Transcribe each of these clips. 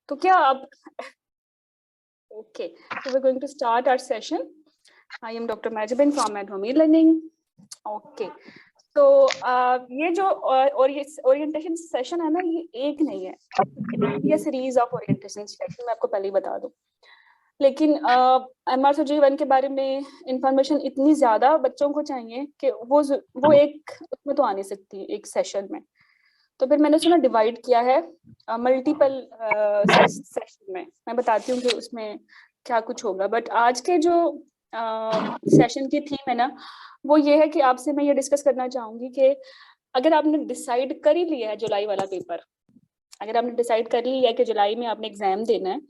तो क्या आप okay, so we're going to start our session. I am Dr. Majibin from At Home E-Learning. Okay, तो ये जो ओरिएंटेशन सेशन है ना, ये एक नहीं है, ये सीरीज ऑफ ओरिएंटेशन सेशन मैं आपको पहले ही बता दूं। लेकिन MRCG1 के बारे में इंफॉर्मेशन इतनी ज्यादा बच्चों को चाहिए कि वो एक उसमें तो आ नहीं सकती एक सेशन में। तो फिर मैंने उसमें डिवाइड किया है मल्टीपल सेशन में। मैं बताती हूँ कि उसमें क्या कुछ होगा। बट आज के जो सेशन की थीम है ना, वो ये है कि आपसे मैं ये डिस्कस करना चाहूंगी कि अगर आपने डिसाइड कर ही लिया है जुलाई वाला पेपर, अगर आपने डिसाइड कर लिया है कि जुलाई में आपने एग्जाम देना है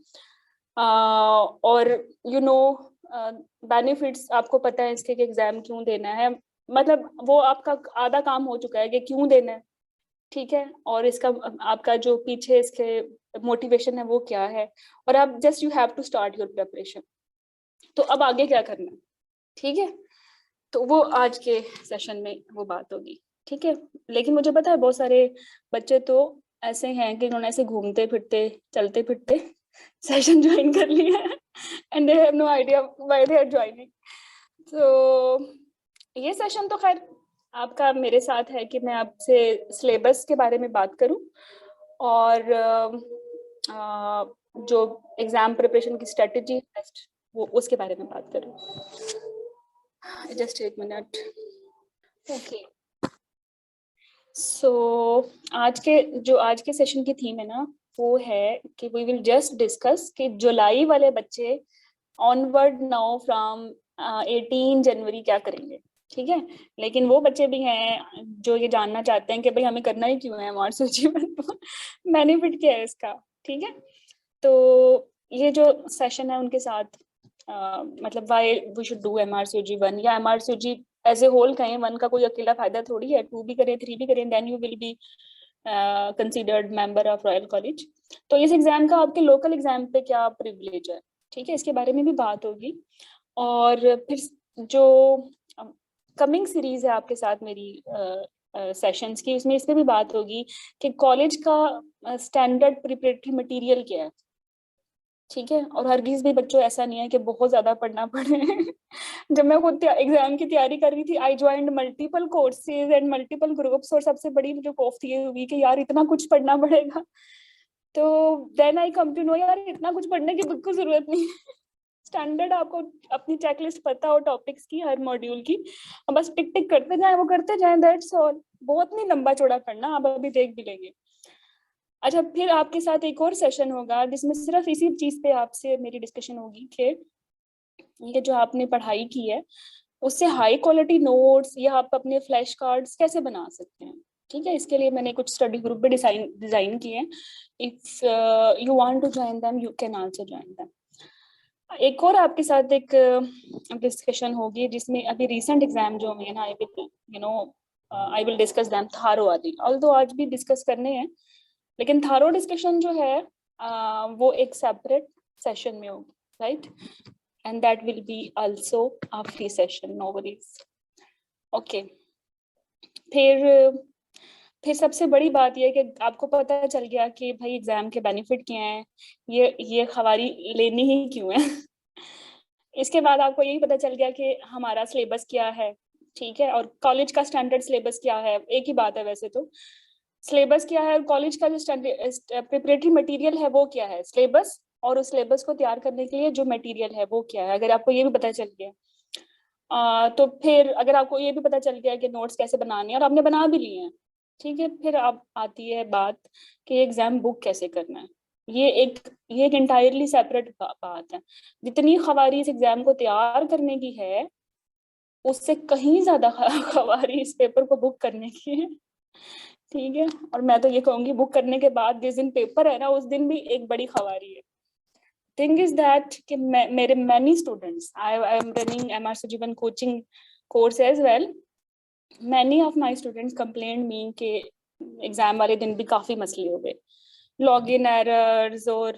और यू नो बेनिफिट्स आपको पता है इसके कि एग्जाम क्यों देना है, मतलब वो आपका आधा काम हो चुका है कि क्यों देना है, ठीक है, और इसका आपका जो पीछे इसके मोटिवेशन है वो क्या है, और आप just you have to start your preparation. तो अब आगे क्या करना है, ठीक है, तो वो आज के सेशन में वो बात होगी, ठीक है। लेकिन मुझे पता है बहुत सारे बच्चे तो ऐसे हैं कि उन्होंने ऐसे घूमते फिरते चलते फिरते सेशन ज्वाइन कर लिया है and they have no idea why they are joining. तो ये सेशन तो खैर आपका मेरे साथ है कि मैं आपसे सिलेबस के बारे में बात करूं और जो एग्जाम प्रिपरेशन की स्ट्रेटजी बेस्ट वो उसके बारे में बात करूं। जस्ट एक मिनट। ओके, सो आज के सेशन की थीम है ना, वो है कि वी विल जस्ट डिस्कस कि जुलाई वाले बच्चे ऑनवर्ड नाउ फ्रॉम 18 जनवरी क्या करेंगे, ठीक है। लेकिन वो बच्चे भी हैं जो ये जानना चाहते हैं कि भाई हमें करना ही क्यों है MRCG बेनिफिट क्या है इसका, ठीक है। तो ये जो सेशन है उनके साथ मतलब why we should do MRCG1 या MRCG एज ए होल कहें। 1 का कोई अकेला फायदा थोड़ी है, 2 भी करें 3 भी करें, then you will be considered member of royal college. तो इस एग्जाम का आपके लोकल एग्जाम पे क्या प्रिविलेज है, ठीक है, इसके बारे में भी बात होगी। और फिर जो कमिंग सीरीज है आपके साथ मेरी सेशंस की, उसमें इस पे भी बात होगी कि कॉलेज का स्टैंडर्ड प्रिपरेटरी मटेरियल क्या है, ठीक है। और हरगिज भी बच्चों ऐसा नहीं है कि बहुत ज्यादा पढ़ना पड़े जब मैं खुद एग्जाम की तैयारी कर रही थी, आई joined multiple courses and multiple groups, और सबसे बड़ी जो कॉफ थी हुई कि यार इतना कुछ पढ़ना पड़ेगा। तो then I come to know यार इतना कुछ पढ़ने की बिल्कुल जरूरत नहीं स्टैंडर्ड आपको अपनी चेकलिस्ट पता हो टॉपिक्स की हर मॉड्यूल की, और बस टिक टिक करते जाए, वो करते जाए, दैट्स ऑल। बहुत नहीं लंबा चौड़ा पढ़ना, आप अभी देख भी लेंगे। अच्छा, फिर आपके साथ एक और सेशन होगा जिसमें सिर्फ इसी चीज पे आपसे मेरी डिस्कशन होगी कि ये जो आपने पढ़ाई की है उससे हाई क्वालिटी नोट्स या आप अपने फ्लैश कार्ड्स कैसे बना सकते हैं, ठीक है। इसके लिए मैंने कुछ स्टडी ग्रुप भी डिजाइन किए हैं। If you want to join them you can also join them. एक और आपके साथ एक डिस्कशन होगी जिसमें अभी रिसेंट एग्जाम जो हुए ना, I will you know I will discuss them थारो आदि, ऑल्दो आज भी डिस्कस करने हैं, लेकिन थारो डिस्कशन जो है वो एक सेपरेट सेशन में होगी, right, and that will be also a free session, no worries. Okay, फिर सबसे बड़ी बात यह है कि आपको पता चल गया कि भाई एग्जाम के बेनिफिट क्या हैं, ये खवारी लेनी ही क्यों है इसके बाद आपको यही पता चल गया कि हमारा सिलेबस क्या है, ठीक है, और कॉलेज का स्टैंडर्ड सिलेबस क्या है। एक ही बात है वैसे तो, सिलेबस क्या है और कॉलेज का जो प्रिपरेटरी मटेरियल है वो क्या है, सिलेबस, और उस सिलेबस को तैयार करने के लिए जो मटेरियल है वो क्या है। अगर आपको ये भी पता चल गया तो फिर अगर आपको ये भी पता चल गया कि नोट्स कैसे बनाने हैं और आपने बना भी लिए हैं, ठीक है, फिर अब आती है बात कि एग्जाम बुक कैसे करना है। ये एक इंटायरली सेपरेट बात है। जितनी खवारी इस एग्जाम को तैयार करने की है उससे कहीं ज्यादा खवारी इस पेपर को बुक करने की है, ठीक है। और मैं तो ये कहूंगी बुक करने के बाद जिस दिन पेपर है ना उस दिन भी एक बड़ी खवारी है। थिंग इज दैट कि मेरे many students, I am running MRCG1 coaching course as well, many of my students complain me के एग्जाम वाले दिन भी काफी मसले हो गए, लॉग इन एरर्स और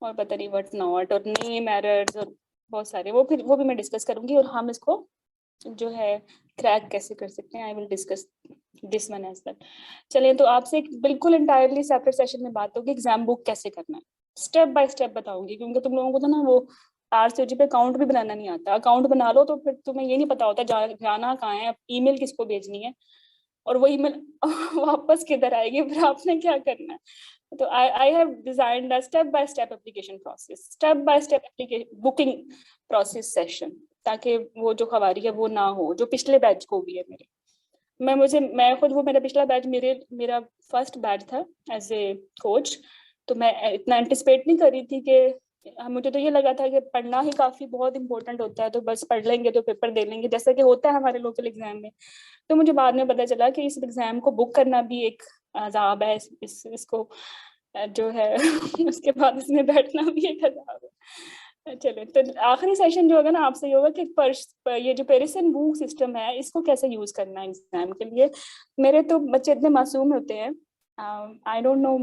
पता नहीं व्हाट नॉट, और नेम एरर्स, और बहुत सारे वो भी मैं डिस्कस करूंगी और हम इसको जो है क्रैक कैसे कर सकते हैं, I will discuss this one as well. चलिए, तो आपसे एक बिल्कुल इंटायरली सेपरेट सेशन में बात होगी एग्जाम बुक कैसे करना है, स्टेप बाय स्टेप बताऊंगी, क्योंकि तुम लोगों को तो ना वो आरसीओजी पे अकाउंट भी बनाना नहीं आता। अकाउंट बना लो तो फिर तुम्हें ये नहीं पता होता जाना कहाँ है, ईमेल किसको भेजनी है, और वो ईमेल वापस किधर आएगी, फिर आपने क्या करना है। तो I have designed a step by step application process, step by step application booking process session, ताकि वो जो खवारी है वो ना हो, जो पिछले बैच को भी है मेरे। मैं खुद, वो मेरा पिछला बैच मेरा फर्स्ट बैच था एज ए कोच, तो मैं इतना एंटिसिपेट नहीं कर रही थी कि मुझे तो ये लगा था कि पढ़ना ही काफी बहुत इंपॉर्टेंट होता है, तो बस पढ़ लेंगे तो पेपर दे लेंगे, जैसा कि होता है हमारे लोकल एग्जाम में। तो मुझे बाद में पता चला कि इस एग्जाम को बुक करना भी एक अजाब है, इसको जो है उसके बाद इसमें बैठना भी एक अजाब है। चलो, तो आखिरी सेशन जो होगा ना आपसे ये होगा कि ये जो पेरिसन वू सिस्टम है इसको कैसे यूज करना है एग्जाम के लिए। मेरे तो बच्चे इतने मासूम होते हैं, आई डोंट नो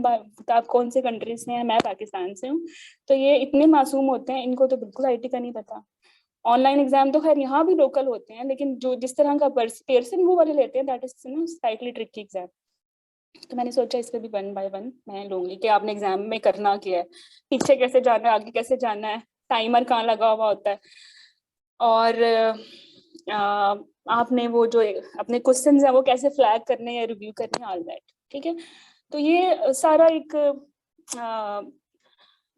आप कौन से कंट्री से हैं, मैं पाकिस्तान से हूँ, तो ये इतने मासूम होते हैं, इनको तो बिल्कुल आईटी का नहीं पता। ऑनलाइन एग्जाम तो खैर यहाँ भी लोकल होते हैं, लेकिन जो जिस तरह का पेयरसन वो वाले लेते हैं, दैट इज ना स्लाइटली ट्रिकी एग्जाम। तो मैंने सोचा इस पे भी वन बाय वन मैं लूंगी कि आपने एग्जाम में करना क्या है, पीछे कैसे जाना है, आगे कैसे जाना है, टाइमर कहाँ लगा हुआ होता है, और आपने वो जो अपने क्वेश्चंस हैं वो कैसे फ्लैग करने या रिव्यू करने, ऑल दैट। ठीक है, तो ये सारा एक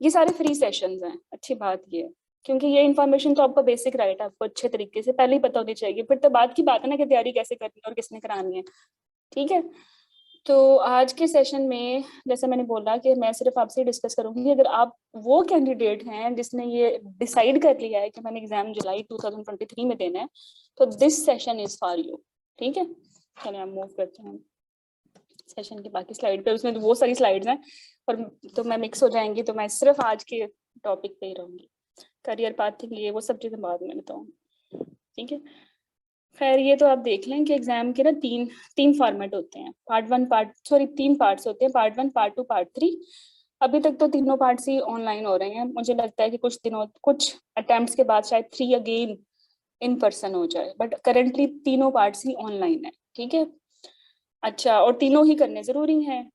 ये सारे फ्री सेशंस हैं। अच्छी बात ये है, क्योंकि ये इन्फॉर्मेशन तो आपका बेसिक राइट है, आपको अच्छे तरीके से पहले ही पता होनी चाहिए, फिर तो बात की बात है ना कि तैयारी कैसे करनी है और किसने करानी है। ठीक है, तो आज के सेशन में जैसे मैंने बोला कि मैं सिर्फ आपसे डिस्कस करूंगी, अगर आप वो कैंडिडेट हैं जिसने ये डिसाइड कर लिया है कि मैंने एग्जाम जुलाई 2023 में देना है, तो this session is for you. ठीक है, चलिए हम मूव करते हैं सेशन की बाकी स्लाइड पे। उसमें तो बहुत सारी स्लाइड्स हैं और तो मैं मिक्स हो जाएंगी, तो मैं सिर्फ आज के टॉपिक पे ही रहूंगी। करियर पाथिंग ये वो सब चीजें बाद में बताऊँ। ठीक है, खैर ये तो आप देख लें कि एग्जाम के ना तीन फॉर्मेट होते हैं, तीन पार्ट्स होते हैं, पार्ट 1, पार्ट 2, पार्ट 3। अभी तक तो तीनों पार्ट्स ही ऑनलाइन हो रहे हैं, मुझे लगता है कि कुछ अटेम्प्ट्स के बाद शायद 3 अगेन इन पर्सन हो जाए, बट करेंटली तीनों पार्ट्स ही ऑनलाइन है। ठीक है, अच्छा, और तीनों ही करने जरूरी हैं।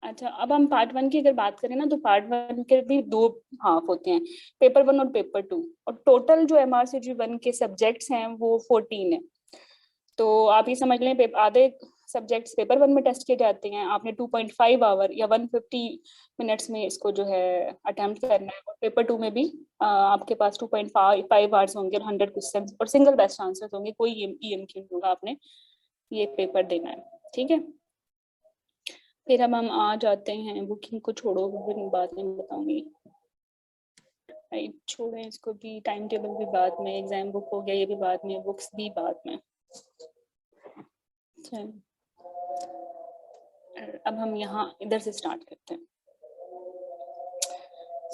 अच्छा, अब हम पार्ट 1 की अगर बात करें ना, तो पार्ट 1 के भी 2 हाफ होते हैं, पेपर 1 और पेपर 2, और टोटल जो MRCG 1 के सब्जेक्ट्स हैं वो 14 है। तो आप ये समझ लें आधे सब्जेक्ट्स पेपर 1 में टेस्ट किए जाते हैं, आपने 2.5 आवर या 150 मिनट्स में इसको जो है अटेम्प्ट करना है, और पेपर 2 में भी आपके पास 2.5 आवर्स होंगे और 100 क्वेश्चन और सिंगल बेस्ट आंसर्स होंगे, कोई EMQ नहीं होगा, आपने ये पेपर देना है। ठीक है, फिर हम आ जाते हैं बुकिंग को, छोड़ो बाद में बताऊंगी, छोड़ें इसको भी, टाइम टेबल भी बाद में, एग्जाम बुक हो गया ये भी बाद में, बुक्स भी बाद में। अब हम यहाँ इधर से स्टार्ट करते हैं।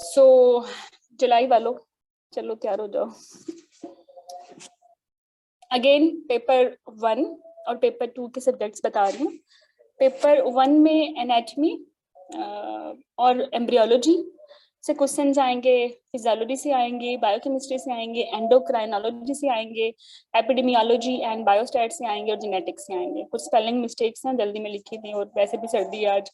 सो जुलाई वालों चलो तैयार हो जाओ। अगेन पेपर 1 और पेपर 2 के सब्जेक्ट्स बता रही हूँ। पेपर 1 में एनाटमी और एम्ब्रियोलॉजी से क्वेश्चंस आएंगे, फिजियोलॉजी से आएंगे, बायोकेमिस्ट्री से आएंगे, एंडोक्राइनोलॉजी से आएंगे, एपिडेमियोलॉजी एंड बायोस्टैट से आएंगे, और जेनेटिक्स से आएंगे। कुछ स्पेलिंग मिस्टेक्स हैं, जल्दी में लिखी थी, और वैसे भी सर्दी है आज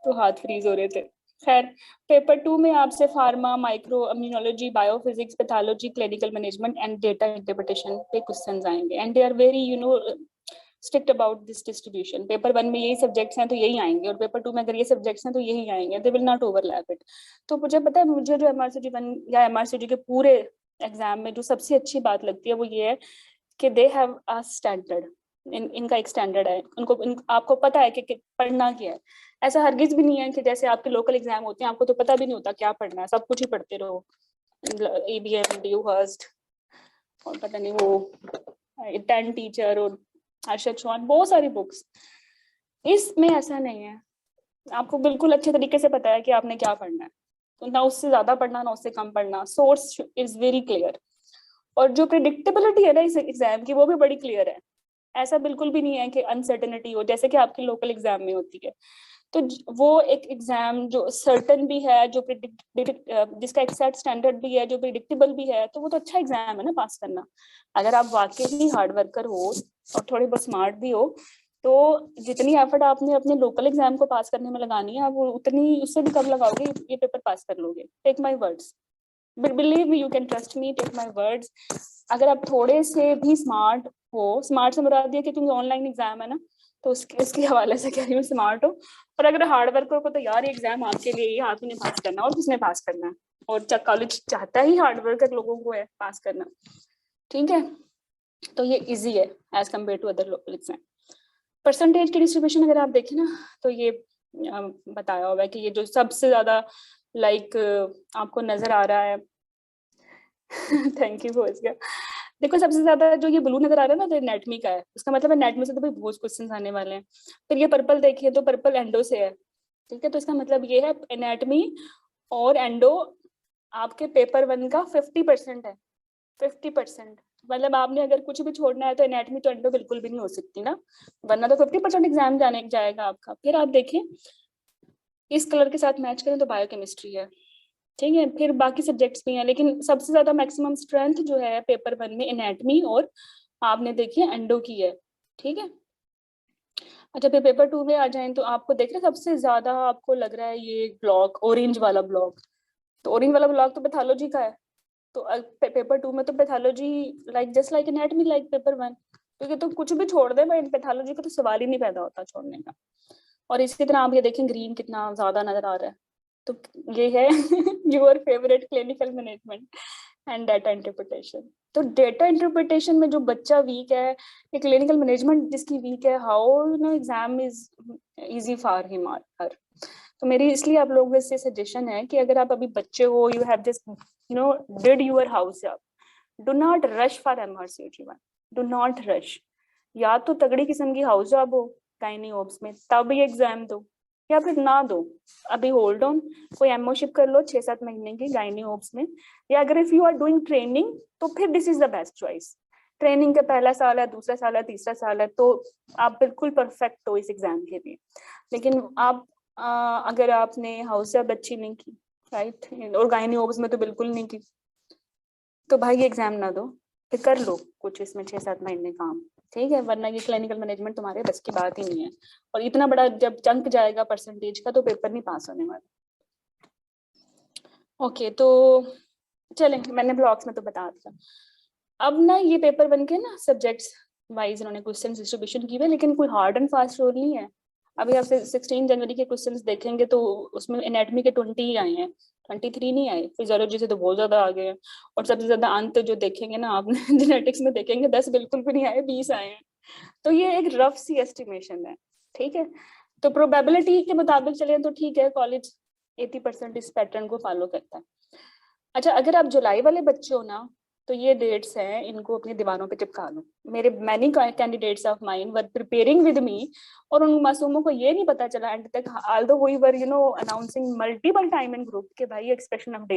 तो हाथ फ्रीज हो रहे थे। खैर, पेपर 2 में आपसे pharma, micro immunology, biophysics, pathology, clinical management and data interpretation पे क्वेश्चंस आएंगे, and they are very strict about this distribution. Paper 1 में यही सब्जेक्ट्स हैं तो यही आएंगे, और पेपर 2 में अगर ये सब्जेक्ट्स हैं तो यही आएंगे, they will not overlap it. तो मुझे पता है, मुझे जो MRCG 1 या MRCG के पूरे एग्जाम में जो सबसे अच्छी बात लगती है वो ये है कि दे हैव अ स्टैंडर्ड, इनका एक स्टैंडर्ड है, आपको पता है कि पढ़ना क्या है। ऐसा हरगिज भी नहीं है कि जैसे आपके लोकल एग्जाम होते हैं आपको तो पता भी नहीं होता क्या पढ़ना है, सब कुछ ही पढ़ते रहो, ABM, ड्यूहर्स्ट और पता नहीं वो 10 टीचर और अर्शद चौहान, बहुत सारी बुक्स। इसमें ऐसा नहीं है, आपको बिल्कुल अच्छे तरीके से पता है कि आपने क्या पढ़ना है, तो ना उससे ज्यादा पढ़ना ना उससे कम पढ़ना, सोर्स इज वेरी क्लियर, और जो प्रिडिक्टेबिलिटी है ना इस एग्जाम की वो भी बड़ी क्लियर है। ऐसा बिल्कुल भी नहीं है कि अनसर्टेनिटी हो जैसे कि आपके लोकल एग्जाम में होती है। तो वो एक एग्जाम जो सर्टन भी है, जो जिसका एक्सैक्ट स्टैंडर्ड भी है, जो प्रिडिक्टेबल भी है, तो वो तो अच्छा एग्जाम है ना पास करना। अगर आप वाकई हार्ड वर्कर हो और थोड़े बहुत स्मार्ट भी हो, तो जितनी एफर्ट आपने अपने लोकल एग्जाम को पास करने में लगानी है, आप उतनी उससे भी कम लगाओगे, ये पेपर पास कर लोगे। Take my words, believe me, you can trust me, take my words. अगर आप थोड़े से भी स्मार्ट हो, स्मार्ट से मुराद दिया कि क्योंकि ऑनलाइन एग्जाम है ना, तो उसके हवाले से कह रही हूँ स्मार्ट हो। और अगर हार्ड वर्कर को, तो यार ये एग्जाम आपके लिए, ये आपने पास करना, और किसने पास करना है, और कॉलेज चाहता ही हार्ड वर्कर लोगों को है पास करना, ठीक है। तो ये इजी है as compare to other local exam. Percentage की डिस्ट्रीब्यूशन अगर आप देखें ना, तो ये बताया हुआ है कि ये जो सबसे ज्यादा लाइक आपको नजर आ रहा है थैंक यू फॉर गया। देखो सबसे ज्यादा जो ये ब्लू नजर आ रहा है ना, तो एनाटॉमी का है। इसका मतलब एनाटॉमी से तो भाई बहुत क्वेश्चंस आने वाले हैं। फिर ये पर्पल देखिए, तो पर्पल एंडो से है, ठीक है। तो इसका मतलब ये है एनाटॉमी और एंडो आपके पेपर 1 का 50% है। 50%, मतलब आपने अगर कुछ भी छोड़ना है तो एनाटॉमी तो एंडो बिल्कुल भी नहीं हो सकती ना, वरना तो 50% एग्जाम जाएगा आपका। फिर आप देखें इस कलर के साथ मैच करें तो बायोकेमिस्ट्री है, ठीक है। फिर बाकी सब्जेक्ट्स भी हैं, लेकिन सबसे ज्यादा मैक्सिमम स्ट्रेंथ जो है पेपर 1 में एनाटॉमी और आपने देखिए एंडो की है, ठीक है। अच्छा फिर पेपर 2 में आ जाएं, तो आपको देख रहे सबसे ज्यादा आपको लग रहा है ये ब्लॉक, ऑरेंज वाला ब्लॉक। तो ऑरेंज वाला ब्लॉक तो पैथोलॉजी का है। तो पेपर 2 में तो pathology like just like anatomy like paper 1, क्योंकि तो कुछ भी छोड़ दे, बट पैथोलॉजी का तो सवाल ही नहीं पैदा होता छोड़ने का। और इसी तरह आप ये देखें ग्रीन कितना ज्यादा नजर आ रहा है, तो ये है your favourite clinical management and data interpretation. तो डेटा इंटरप्रिटेशन में जो बच्चा वीक है, ये क्लिनिकल मैनेजमेंट जिसकी वीक है, how you know exam is easy for him और हर। तो मेरी इसलिए आप लोगों से सजेशन है कि अगर आप अभी बच्चे हो, you have just you know did your house job, do not rush for MRCT1, do not rush. या तो तगड़ी किस्म की हाउस जॉब हो गायनी ओब्स में, तब ये एग्जाम दो, या फिर ना दो, अभी होल्ड ऑन, कोई एमओशिप कर लो 6-7 महीने की गायनी ओब्स में। या अगर if you are doing training, तो फिर this is the best choice. Training का पहला साल है, दूसरा साल है, तीसरा साल है, तो आप बिल्कुल परफेक्ट हो इस एग्जाम के लिए। लेकिन आप अगर आपने हाउस जॉब अच्छी नहीं की, राइट, और गायनी ओब्स में तो बिल्कुल नहीं की, तो भाई ये एग्जाम ना दो, फिर कर लो कुछ इसमें 6-7 महीने काम, ठीक है। वरना ये क्लिनिकल मैनेजमेंट तुम्हारे बस की बात ही नहीं है, और इतना बड़ा जब चंक जाएगा परसेंटेज का, तो पेपर नहीं पास होने वाला। ओके, तो चलें, मैंने ब्लॉक्स में तो बता दिया। अब ना ये पेपर बन के ना सब्जेक्ट्स वाइज इन्होंने क्वेश्चन डिस्ट्रीब्यूशन की हुई है, लेकिन कोई हार्ड एंड फास्ट रूल नहीं है। अभी आप 16 जनवरी के क्वेश्चंस देखेंगे तो उसमें एनाटॉमी के 20 ही आए हैं, 23 नहीं आए। फिजियोलॉजी से तो बहुत ज्यादा आ गए हैं, और सबसे ज्यादा अंत जो देखेंगे ना आपने जेनेटिक्स में देखेंगे 10 बिल्कुल भी नहीं आए, 20 आए हैं। तो ये एक रफ सी एस्टिमेशन है, ठीक है। तो प्रोबेबिलिटी के मुताबिक चले तो ठीक है, कॉलेज 80% इस पैटर्न को फॉलो करता है। अच्छा अगर आप जुलाई वाले बच्चे हो ना, तो ये डेट्स हैं, इनको अपनी दीवारों पे चिपका लो। मेरे many candidates of mine were preparing with me, और उन मासूमों को ये नहीं पता चला एंड तक, although we were you know announcing multiple time in group के भाई एक्सप्रेशन ऑफ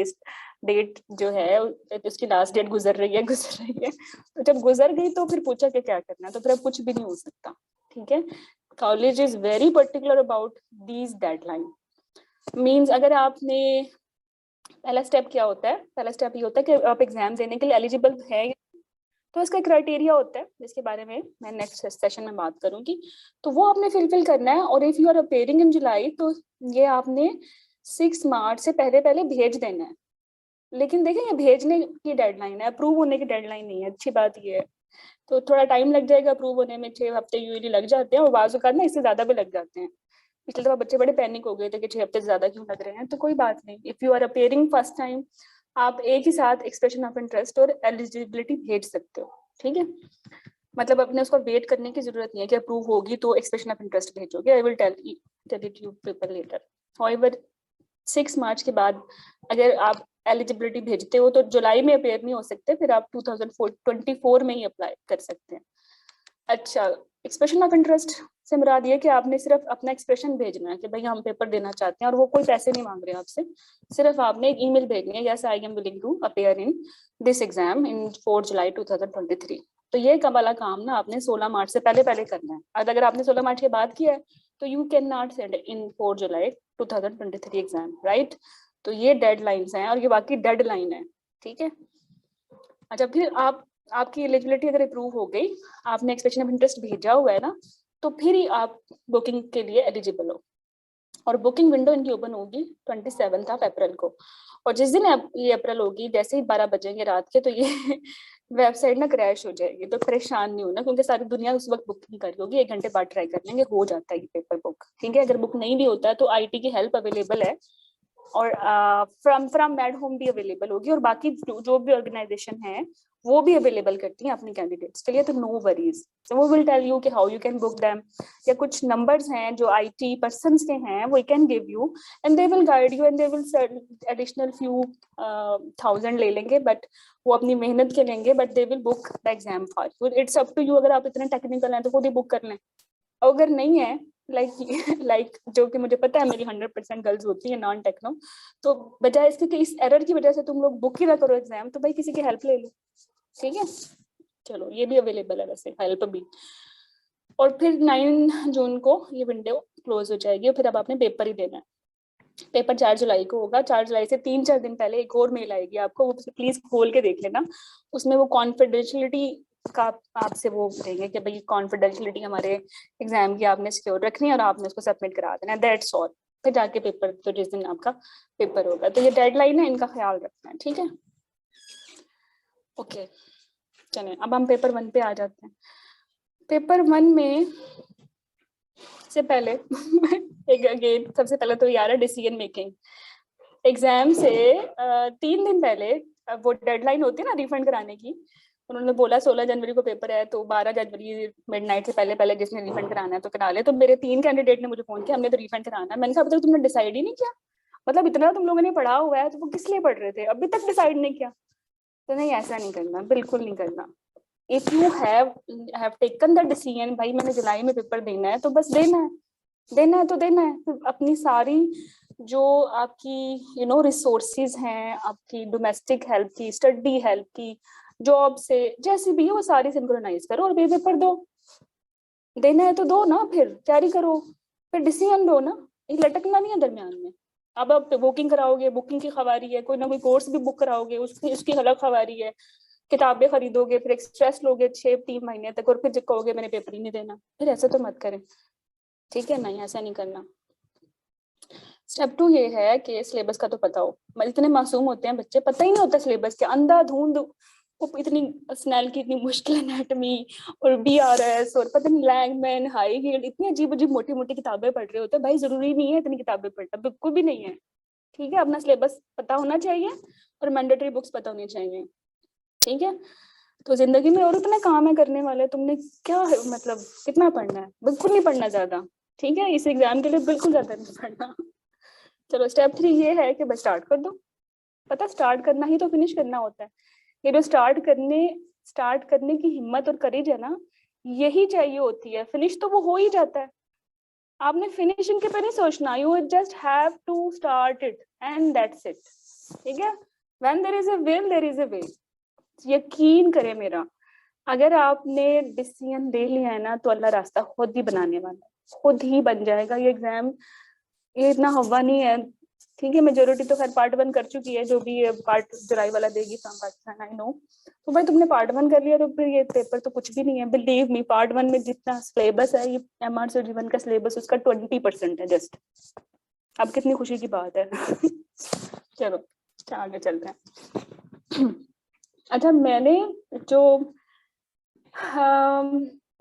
डेट जो है उसकी लास्ट डेट गुजर रही है। तो जब गुजर गई तो फिर पूछा कि क्या करना, तो फिर अब कुछ भी नहीं हो सकता, ठीक है। College is very particular about these deadline. Means अगर आपने पहला स्टेप क्या होता है, पहला स्टेप ये होता है कि आप एग्जाम देने के लिए एलिजिबल है, तो इसका क्राइटेरिया होता है जिसके बारे में मैं नेक्स्ट सेशन में बात करूंगी। तो वो आपने फिलफिल करना है, और if you are appearing in July, तो ये आपने 6 मार्च से पहले पहले भेज देना है। लेकिन देखें ये भेजने की डेडलाइन है, अप्रूव होने की डेडलाइन नहीं है। अच्छी बात ये है, तो थोड़ा टाइम लग जाएगा अप्रूव होने में, 6 हफ्ते यूजली लग जाते हैं, और बाजू का ना इससे ज्यादा भी लग जाते हैं। पिछले दफा बच्चे बड़े पैनिक हो गए थे कि 6 हफ्ते से ज्यादा क्यों लग रहे हैं, तो कोई बात नहीं। If you are appearing first time, आप एक ही साथ एक्सप्रेशन ऑफ इंटरेस्ट और एलिजिबिलिटी भेज सकते हो, ठीक है। मतलब अपने उसको वेट करने की जरूरत नहीं है कि अप्रूव होगी तो एक्सप्रेशन ऑफ इंटरेस्ट भेजोगे। I will tell it you people later. However 6 March के बाद अगर आप एलिजिबिलिटी भेजते हो तो जुलाई में अपेयर नहीं हो सकते, फिर आप 2024 में ही अप्लाई कर सकते हैं। अच्छा, एक्सप्रेशन ऑफ इंटरेस्ट से मुराद ये कि आपने सिर्फ अपना एक्सप्रेशन भेजना है कि भाई हम पेपर देना चाहते हैं, और वो कोई पैसे नहीं मांग रहे आपसे, सिर्फ आपने एक ईमेल भेजनी है, yes I am willing to appear in this exam in 4 July 2023। तो ये वाला काम ना आपने 16 मार्च से पहले पहले करना है। अगर आपने 16 मार्च के बाद किया है तो you can not send in 4 July 2023 exam, right. तो ये डेडलाइंस हैं और ये बाकी डेडलाइन है, ठीक है। अच्छा, फिर आपकी एलिजिबिलिटी अगर अप्रूव हो गई, आपने एक्सप्रेशन ऑफ इंटरेस्ट भेजा हुआ है ना, तो फिर ही आप बुकिंग के लिए एलिजिबल हो। और बुकिंग विंडो इनकी ओपन होगी 27 अप्रैल को। और जिस दिन ये अप्रैल होगी, जैसे ही 12 बजेंगे रात के, तो ये वेबसाइट ना क्रैश हो जाएगी। तो परेशान नहीं होना, क्योंकि सारी दुनिया उस वक्त बुकिंग कर रही होगी। 1 घंटे बाद ट्राई कर लेंगे, हो जाता है ये पेपर बुक, ठीक है। अगर बुक नहीं भी होता है तो आईटी की हेल्प अवेलेबल है, और फ्रॉम मैड होम भी अवेलेबल होगी, और बाकी जो भी ऑर्गेनाइजेशन है वो भी अवेलेबल करती हैं अपनी कैंडिडेट्स के लिए। तो नो वरीज, so वो विल टेल यू कि how you can book them, या कुछ नंबर्स हैं जो आईटी पर्सन्स के हैं, वो can give you and they will guide you, and they will additional few 1000 ले लेंगे, बट वो अपनी मेहनत के लेंगे, but they will book the exam for you. It's up to you, अगर आप इतने टेक्निकल हैं तो खुद ही बुक कर लें। अगर नहीं है, लाइक जो कि मुझे पता है मेरी 100% गर्ल्स होती है नॉन टेक्नो, तो बजाय इसके कि इस एरर की वजह से तुम लोग बुक ही ना करो एग्जाम, तो भाई किसी की हेल्प ले लो, ठीक है। चलो, ये भी अवेलेबल है वैसे, हेल्प भी। और फिर 9 जून को ये विंडो क्लोज हो जाएगी, और फिर अब आपने पेपर ही देना है। पेपर 4 जुलाई को होगा। 4 जुलाई से 3-4 दिन पहले एक और मेल आएगी आपको, वो प्लीज खोल के देख लेना। उसमें वो कॉन्फिडेंशियलिटी का आपसे वो देंगे कि भाई कॉन्फिडेंशियलिटी हमारे एग्जाम की आपने सिक्योर रखनी है और आपने उसको सबमिट करा देना है, दैट्स ऑल। फिर जाके पेपर, तो जिस दिन आपका पेपर होगा, तो ये डेडलाइन है, इनका ख्याल रखना है, ठीक है। ओके, चलिए अब हम पेपर 1 पे आ जाते हैं। पेपर 1 में से पहले एक अगेन सबसे पहले तो यार है डिसीजन मेकिंग। एग्जाम से 3 दिन पहले वो डेडलाइन होती है ना रिफंड कराने की, उन्होंने बोला 16 जनवरी को पेपर है, तो 12 जनवरी मिडनाइट से पहले पहले जिसने रिफंड कराना है तो करा ले। तो मेरे 3 कैंडिडेट ने मुझे फोन किया, हमने तो रिफंड कराना है। मैंने कहा अब तक तुमने डिसाइड ही नहीं किया, मतलब इतना तुम लोगों ने पढ़ा हुआ है तो वो किस लिए पढ़ रहे थे, अभी तक डिसाइड नहीं किया। तो नहीं, ऐसा नहीं करना, बिल्कुल नहीं करना। If you have taken the decision, भाई मैंने जुलाई में पेपर देना है, तो बस देना है, देना है तो देना है। तो अपनी सारी जो आपकी रिसोर्सेज हैं, आपकी डोमेस्टिक हेल्प की, स्टडी हेल्प की, जॉब से जैसी भी है, वो सारी सिंक्रोनाइज करो और पेपर दो। देना है तो दो ना, फिर तैयारी करो, फिर डिसीजन दो ना, ये लटकना नहीं है दरमियान में। अब आप बुकिंग कराओगे, बुकिंग की खबारी है, कोई ना कोई कोर्स भी बुक कराओगे, उसकी अलग खबारी है, किताबें खरीदोगे, फिर एक स्ट्रेस लोगे 6-3 महीने तक, और फिर कहोगे मैंने पेपर ही नहीं देना। फिर ऐसा तो मत करें, ठीक है। नहीं, ऐसा नहीं करना। स्टेप 2 ये है कि सिलेबस का तो पता हो। इतने मासूम होते हैं बच्चे, पता ही नहीं होता सिलेबस के, अंधाधुंध वो इतनी स्नेल की इतनी मुश्किल एनाटॉमी और बीआरएस और पता नहीं लैंगमैन, हाई हील्ड, इतनी अजीब अजीब मोटी मोटी किताबें पढ़ रहे होते हैं। भाई जरूरी नहीं है इतनी किताबें पढ़ना, बिल्कुल भी नहीं है, ठीक है। अपना सिलेबस पता होना चाहिए और मैंडेटरी बुक्स पता होनी चाहिए, ठीक है। तो जिंदगी में और इतने काम है करने वाले, तुमने क्या है मतलब कितना पढ़ना है, बिल्कुल नहीं पढ़ना ज्यादा, ठीक है। इस एग्जाम के लिए बिल्कुल ज्यादा नहीं पढ़ना। चलो, स्टेप 3 ये है कि बस स्टार्ट कर दो। पता, स्टार्ट करना ही तो फिनिश करना होता है। ये जो स्टार्ट करने की हिम्मत और करेज है ना, यही चाहिए होती है। फिनिश तो वो हो ही जाता है। आपने फिनिशिंग के पे नहीं सोचना, you just have to start it and that's it, ठीक है। When there is a will there is a way. यकीन करें मेरा, अगर आपने डिसीजन ले लिया है ना, तो अल्लाह रास्ता खुद ही बनाने वाला है, खुद ही बन जाएगा। ये एग्जाम ये इतना हवा नहीं है, ठीक है। मेजोरिटी तो खैर पार्ट 1 कर चुकी है, जो भी पार्ट जुलाई वाला देगी फ्रॉम पाकिस्तान, आई नो। तो भाई तुमने पार्ट 1 कर लिया, तो फिर ये पेपर तो कुछ भी नहीं है। बिलीव मी, पार्ट 1 में जितना सिलेबस है, ये MRCG1 का सिलेबस उसका 20% है जस्ट। अब कितनी खुशी की बात है। चलो आगे चलते हैं। अच्छा,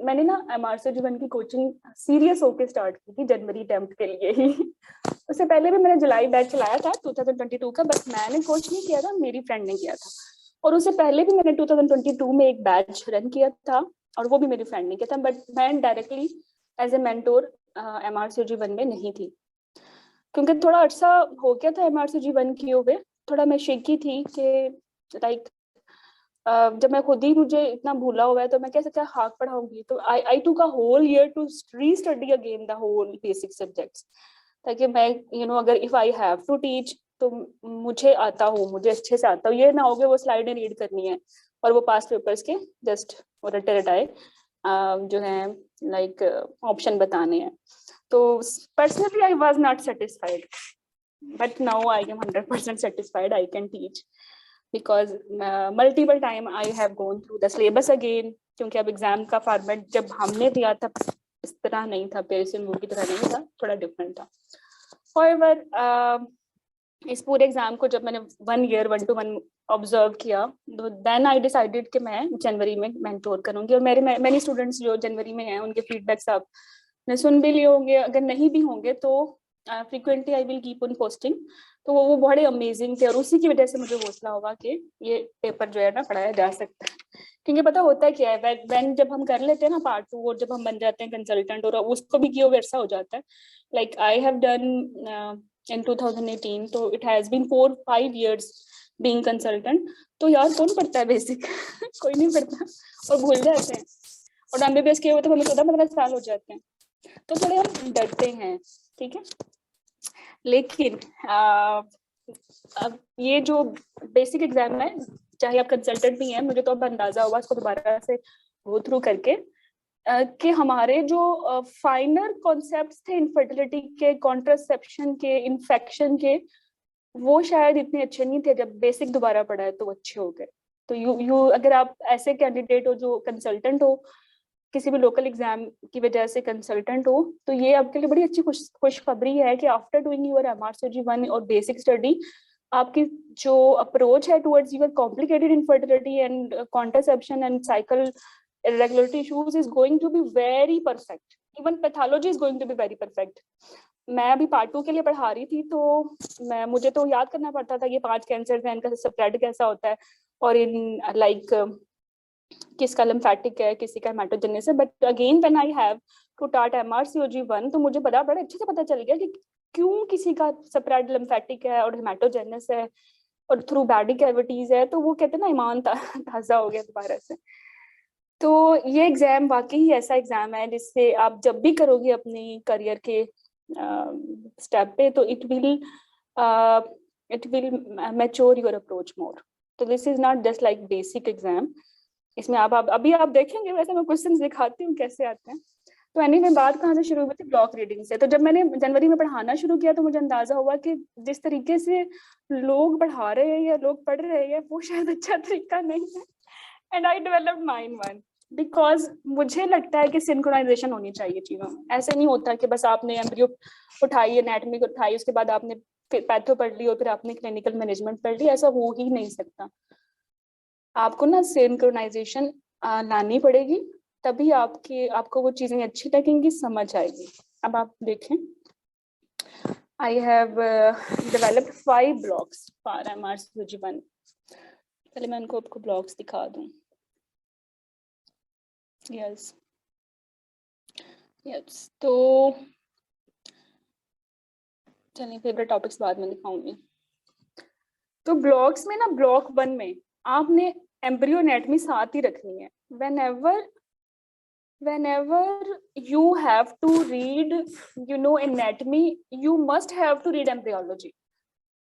मैंने ना MRCG1 की कोचिंग सीरियस होके स्टार्ट की थी जनवरी अटेम्प्ट के लिए ही। उससे पहले भी मैंने जुलाई बैच चलाया था 2022 का, बस मैंने कोच नहीं किया था, मेरी फ्रेंड ने किया था। और उससे पहले भी मैंने 2022 में एक बैच रन किया था, और वो भी मेरी फ्रेंड ने किया था, बट मैं directly as a mentor MRCG1 में नहीं थी, क्योंकि थोड़ा अर्सा हो गया था MRCG1 किए हुए। थोड़ा मैं शेकी थी कि लाइक जब मैं खुद ही मुझे इतना भूला हुआ है, तो मैं कैसे क्या हाक पढ़ाऊंगी। तो I took a whole year to restudy again the whole basic subjects, ताकि मैं अगर if I have to teach तो मुझे आता हो, मुझे अच्छे से आता हो। ये ना हो कि वो स्लाइडें रीड करनी है और वो पास पेपर्स के जस्ट रटे रटाए जो है लाइक ऑप्शन बताने हैं। तो personally I was not satisfied, but now I am 100% satisfied I can teach, because multiple time I have gone through the syllabus again, क्योंकि अब एग्जाम का फॉर्मेट जब हमने दिया था इस तरह नहीं था, पेरिसन की तरह नहीं था, थोड़ा डिफरेंट था। However, इस पूरे एग्जाम को जब मैंने 1 year 1-to-1 ऑब्जर्व किया, तो देन आई डिसाइडेड कि मैं जनवरी में मेंटोर करूंगी। और मेरे मैनी स्टूडेंट्स जो जनवरी में हैं उनके फीडबैक्स आपने सुन भी लिए होंगे, अगर नहीं भी होंगे तो frequently I will keep on posting. तो वो बड़े अमेजिंग थे, और उसी की वजह से मुझे हौसला होगा कि ये पेपर जो है ना पढ़ाया जा सकता है। क्योंकि पता होता है क्या है, व्हेन जब हम कर लेते हैं ना पार्ट 2 और जब हम बन जाते हैं कंसल्टेंट, और उसको भी किया वैसा हो जाता है। Like I have done in 2018, तो it has been 4-5 years being consultant। तो यार कौन पढ़ता है बेसिक कोई नहीं पढ़ता और भूल जाते हैं, और एमबीबीएस किए हुए तो हमें 14-15 साल हो जाते हैं, तो थोड़े हम डरते हैं, ठीक है। लेकिन अब ये जो बेसिक एग्जाम है, चाहे आप कंसल्टेंट भी हैं, मुझे तो अब अंदाजा हुआ इसको दोबारा से गो थ्रू करके कि हमारे जो फाइनर कॉन्सेप्ट्स थे इनफर्टिलिटी के, कॉन्ट्रासेप्शन के, इन्फेक्शन के, वो शायद इतने अच्छे नहीं थे। जब बेसिक दोबारा पढ़ा है तो अच्छे हो गए। तो यू अगर आप ऐसे कैंडिडेट हो जो कंसल्टेंट हो, किसी भी लोकल एग्जाम की वजह से कंसल्टेंट हो, तो ये आपके लिए बड़ी अच्छी खुशखबरी है कि आफ्टर डूइंग योर MRCG1 और बेसिक स्टडी, आपकी जो अप्रोच है towards your complicated infertility and contraception and cycle irregularity issues is going to be very perfect, even pathology is going to be very perfect। मैं अभी part 2 के लिए पढ़ा रही थी, तो मुझे तो याद करना पड़ता था ये 5 कैंसर है, इनका स्प्रेड कैसा होता है, और इन लाइक किसका लिम्फेटिक है, किसी का हेमाटोजेनेसिस है। But again when I have to start MRCOG1, तो मुझे बड़े अच्छे से पता चल गया कि क्यों किसी का स्प्रेड लिम्फेटिक है और हेमाटोजेनेसिस है और थ्रू बॉडी कैविटीज है। तो वो कहते हैं ना, ईमान ताजा हो गया दोबारा से। तो ये एग्जाम वाकई ऐसा एग्जाम है जिससे आप जब भी करोगे अपनी करियर के स्टेप पे, तो it will mature your approach more. तो this is not just like basic exam. इसमें आप अभी आप देखेंगे, वैसे मैं क्वेश्चंस दिखाती हूँ कैसे आते हैं। तो एनीवे बात कहाँ से शुरू हुई थी, ब्लॉक रीडिंग से। तो जब मैंने जनवरी में पढ़ाना शुरू किया, तो मुझे अंदाजा हुआ कि जिस तरीके से लोग पढ़ा रहे हैं या लोग पढ़ रहे हैं, वो शायद अच्छा तरीका नहीं है। And I developed mine one, because मुझे लगता है कि सिंक्रोनाइजेशन होनी चाहिए चीजों में। ऐसे नहीं होता कि बस आपने एम्ब्रियो उठाई, एनाटॉमी को उठाई, उसके बाद आपने पैथो पढ़ ली और फिर आपने क्लिनिकल मैनेजमेंट पढ़ ली। ऐसा हो ही नहीं सकता। आपको ना सिंक्रोनाइजेशन लानी पड़ेगी, तभी आपको वो चीजें अच्छी लगेंगी, समझ आएगी। अब आप देखें, I have developed 5 blocks for MRCG1। पहले मैं उनको आपको ब्लॉक्स दिखा दूं। यस तो चलिए फेवरेट टॉपिक्स बाद में दिखाऊंगी। तो ब्लॉक्स में ना, ब्लॉक 1 में आपने एम्ब्रियो एनाटॉमी साथ ही रखनी है। whenever you have to read anatomy, you must have to read embryology।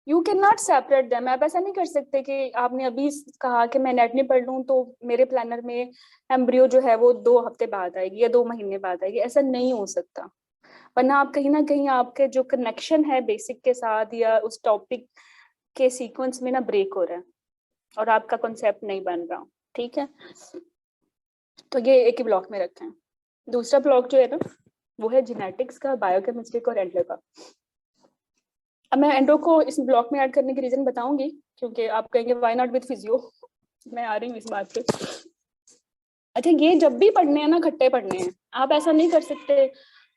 You cannot separate them। आप ऐसा नहीं कर सकते कि आपने अभी कहा कि मैं एनाटॉमी पढ़ लूँ तो मेरे प्लानर में एम्ब्रियो जो है वो 2 हफ्ते बाद आएगी या 2 महीने बाद आएगी। ऐसा नहीं हो सकता, वरना आप कहीं ना कहीं आपके जो कनेक्शन है बेसिक के साथ या उस टॉपिक के सीक्वेंस में ना ब्रेक हो रहा है और आपका कॉन्सेप्ट नहीं बन रहा। ठीक है, तो ये एक ही ब्लॉक में रखें। दूसरा ब्लॉक जो है ना, वो है जेनेटिक्स का, बायोकेमिस्ट्री का और एंडो का। अब मैं एंडो को इस ब्लॉक में ऐड करने की रीजन बताऊंगी, क्योंकि आप कहेंगे व्हाई नॉट विद फिजियो। मैं आ रही हूँ इस बात पे। अच्छा, ये जब भी पढ़ने हैं ना, इकट्ठे पढ़ने हैं। आप ऐसा नहीं कर सकते,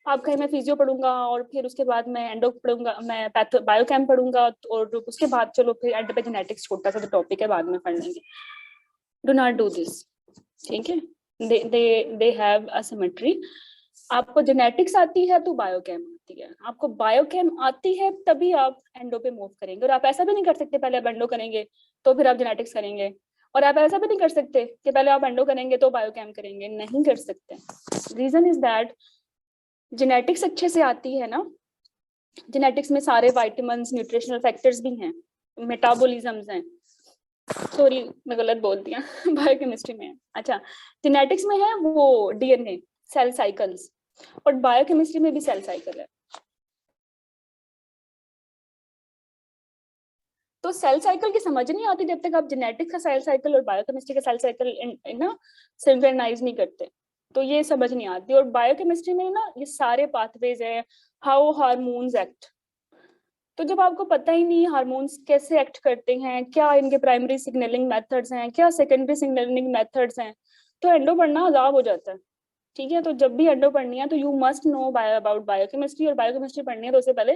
आप कहें मैं फिजियो पढ़ूंगा और फिर उसके बाद मैं एंडो पढ़ूंगा, मैं बायोकेम पढ़ूंगा और उसके बाद चलो फिर एंड पे जेनेटिक्स छोटा सा टॉपिक है बाद में पढ़ लेंगे। डू नॉट डू दिस, ठीक है। They have a symmetry. आपको जेनेटिक्स आती है तो बायोकेम आती है, आपको बायोकेम आती है तभी आप एंडो पे मूव करेंगे। और आप ऐसा भी नहीं कर सकते पहले आप एंडो करेंगे तो फिर आप जेनेटिक्स करेंगे, और आप ऐसा भी नहीं कर सकते कि पहले आप एंडो करेंगे तो बायोकेम करेंगे। नहीं कर सकते। रीजन इज दैट जेनेटिक्स अच्छे से आती है ना, जेनेटिक्स में सारे विटामिन्स, न्यूट्रिशनल फैक्टर्स भी हैं, मेटाबॉलिज्म्स हैं, सॉरी मैं गलत बोल दिया बायोकेमिस्ट्री में है। अच्छा, जेनेटिक्स में है वो डीएनए सेल साइकिल्स, और बायोकेमिस्ट्री में भी सेल साइकिल है। तो सेल साइकिल की समझ नहीं आती जब तक आप जेनेटिक्स का सेल साइकिल और बायोकेमिस्ट्री का सेल साइकिल ना सिंक्रोनाइज नहीं करते, तो ये समझ नहीं आती। और बायोकेमिस्ट्री में ना ये सारे पाथवेज है, हाउ हार्मोन्स एक्ट। तो जब आपको पता ही नहीं हार्मोन्स कैसे एक्ट करते हैं, क्या इनके प्राइमरी सिग्नलिंग मेथड्स हैं, क्या सेकेंडरी सिग्नलिंग मेथड्स हैं, तो एंडो पढ़ना अजाब हो जाता है। ठीक है, तो जब भी एंडो पढ़नी है तो you must know about biochemistry, और बायोकेमिस्ट्री पढ़नी है तो उससे पहले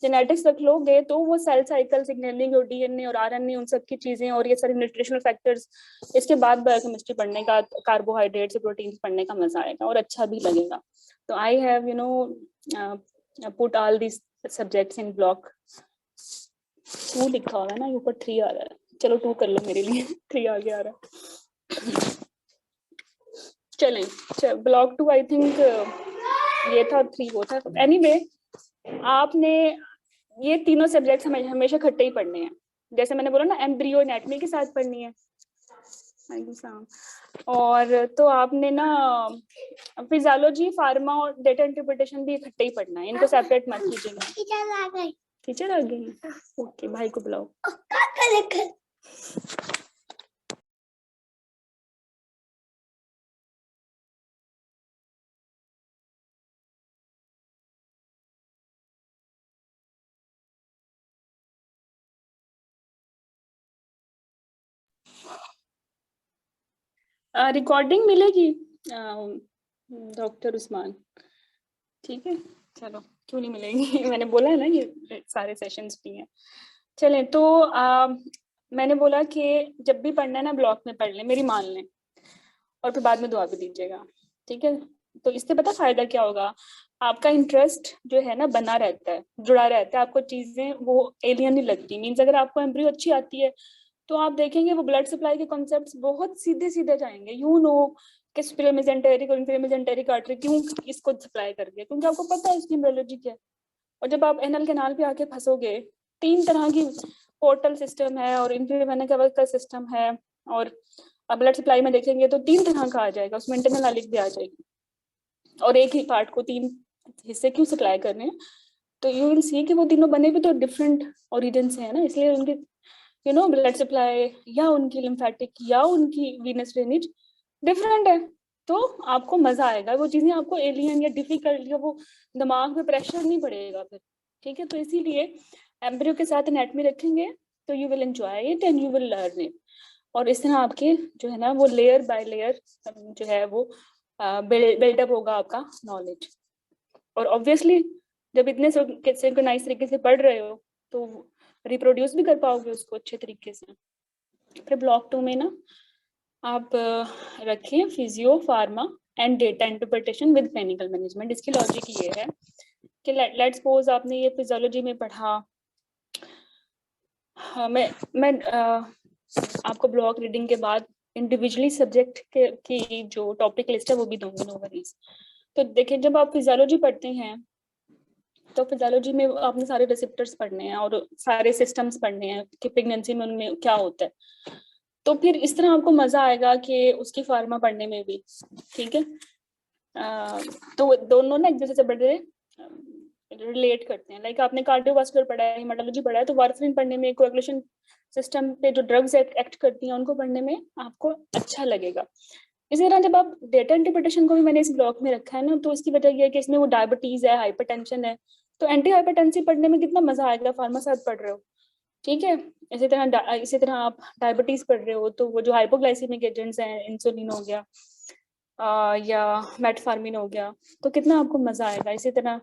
जेनेटिक्स रख लोगे, तो वो सेल साइकिल सिग्नलिंग और डीएनए और आरएनए उन सब की चीजें और ये सारे न्यूट्रिशनल फैक्टर्स, इसके बाद बायोकेमिस्ट्री पढ़ने का, कार्बोहाइड्रेट्स और प्रोटीन्स पढ़ने का मजा आएगा और अच्छा भी लगेगा। तो I have put all this subjects in block 2 लिखा हुआ है ना, ऊपर 3 आ रहा है, चलो 2 कर लो मेरे लिए 3 आगे आ रहा है। चलें, ब्लॉक 2 आई थिंक ये था, 3 वो था। एनीवे आपने ये तीनों सब्जेक्ट्स हमें हमेशा इकट्ठे ही पढ़ने हैं। जैसे मैंने बोला ना, एम्ब्रियो एनाटॉमी के साथ पढ़नी है। और तो आपने ना फिजियोलॉजी, फार्मा और डेटा इंटरप्रिटेशन भी इकट्ठे ही पढ़ना है, इनको सेपरेट मत कीजिएगा। टीचर आ गई, ओके भाई को बुलाओ। रिकॉर्डिंग मिलेगी डॉक्टर उस्मान? ठीक है, चलो क्यों नहीं मिलेगी मैंने बोला है ना ये सारे सेशंस भी हैं। चलें तो मैंने बोला कि जब भी पढ़ना है ना ब्लॉक में पढ़ लें, मेरी मान लें, और फिर बाद में दुआ भी दीजिएगा। ठीक है, तो इससे पता फायदा क्या होगा, आपका इंटरेस्ट जो है ना बना रहता है, जुड़ा रहता है, आपको चीजें वो एलियन नहीं लगती। मीन्स अगर आपको एम्ब्रियो अच्छी आती है तो आप देखेंगे वो ब्लड सप्लाई के कॉन्सेप्ट्स बहुत सीधे सीधे जाएंगे। यू नो कि सुपीरियर मेसेंटेरिक और इंफीरियर मेसेंटेरिक आर्टरी क्यों इसको सप्लाई कर दिया, क्योंकि आपको पता है इसकी एम्ब्रियोलॉजी क्या है। और जब आप एनल कैनाल पे आके फंसोगे, 3 तरह की पोर्टल सिस्टम है और इंफीरियर वेना केवा का सिस्टम है, और ब्लड सप्लाई में देखेंगे तो 3 तरह का आ जाएगा, उसमें इंटरनल आलिक भी आ जाएगी, और एक ही पार्ट को 3 हिस्से क्यों सप्लाई करने हैं। तो यू विल सी कि वो तीनों बने भी तो डिफरेंट ओरिजिन से है ना, इसलिए उनके ब्लड सप्लाई या उनकी लिम्फेटिक या उनकी वीनस ड्रेनेज डिफरेंट है। तो आपको मजा आएगा, वो चीजें आपको एलियन या डिफिकल्ट या वो दिमाग में प्रेशर नहीं पड़ेगा फिर। ठीक है, तो इसीलिए एम्ब्रियो के साथ एनाटमी रखेंगे तो you will enjoy it and you will learn it. और इस तरह आपके जो है ना वो लेयर बाय लेयर जो है वो बिल्डअप होगा आपका नॉलेज। और ऑब्वियसली जब इतने सिंक्रोनाइज तरीके से पढ़ रहे हो तो रिप्रोड्यूस भी कर पाओगे उसको अच्छे तरीके से। फिर ब्लॉक 2 में ना आप रखें physio, pharma and data interpretation with clinical management. इसकी लॉजिक ये है कि लेट्स सपोज आपने ये फिजियोलॉजी में पढ़ा, मैं आपको ब्लॉक रीडिंग के बाद इंडिविजुअली सब्जेक्ट की जो टॉपिक लिस्ट है वो भी दूंगी, नो वरीज। तो देखिए जब आप फिजियोलॉजी पढ़ते हैं तो फिजियोलॉजी में आपने सारे रिसेप्टर्स पढ़ने हैं और सारे सिस्टम्स पढ़ने हैं कि प्रेगनेंसी में उनमें क्या होता है। तो फिर इस तरह आपको मजा आएगा कि उसकी फार्मा पढ़ने में भी। ठीक है, तो दोनों ना एक दूसरे से बड़े रिलेट करते हैं। लाइक आपने कार्डियोवास्कुलर पढ़ा है, हेमाटोलॉजी पढ़ा है, तो वार्फरिन पढ़ने में, कोएगुलेशन सिस्टम पे जो ड्रग्स एक्ट करती हैं उनको पढ़ने में आपको अच्छा लगेगा। इसी तरह जब आप डेटा इंटरप्रिटेशन को भी मैंने इस ब्लॉक में रखा है ना, तो इसकी वजह यह है कि इसमें वो डायबिटीज है, हाइपरटेंशन है, तो एंटी हाइपरटेंसिव पढ़ने में कितना मजा आएगा, फार्मा साथ पढ़ रहे हो। ठीक है, इसी तरह आप डायबिटीज पढ़ रहे हो तो वो जो हाइपोग्लाइसेमिक एजेंट्स हैं, इंसुलिन हो गया या मेटफॉर्मिन हो गया, तो कितना आपको मजा आएगा। इसी तरह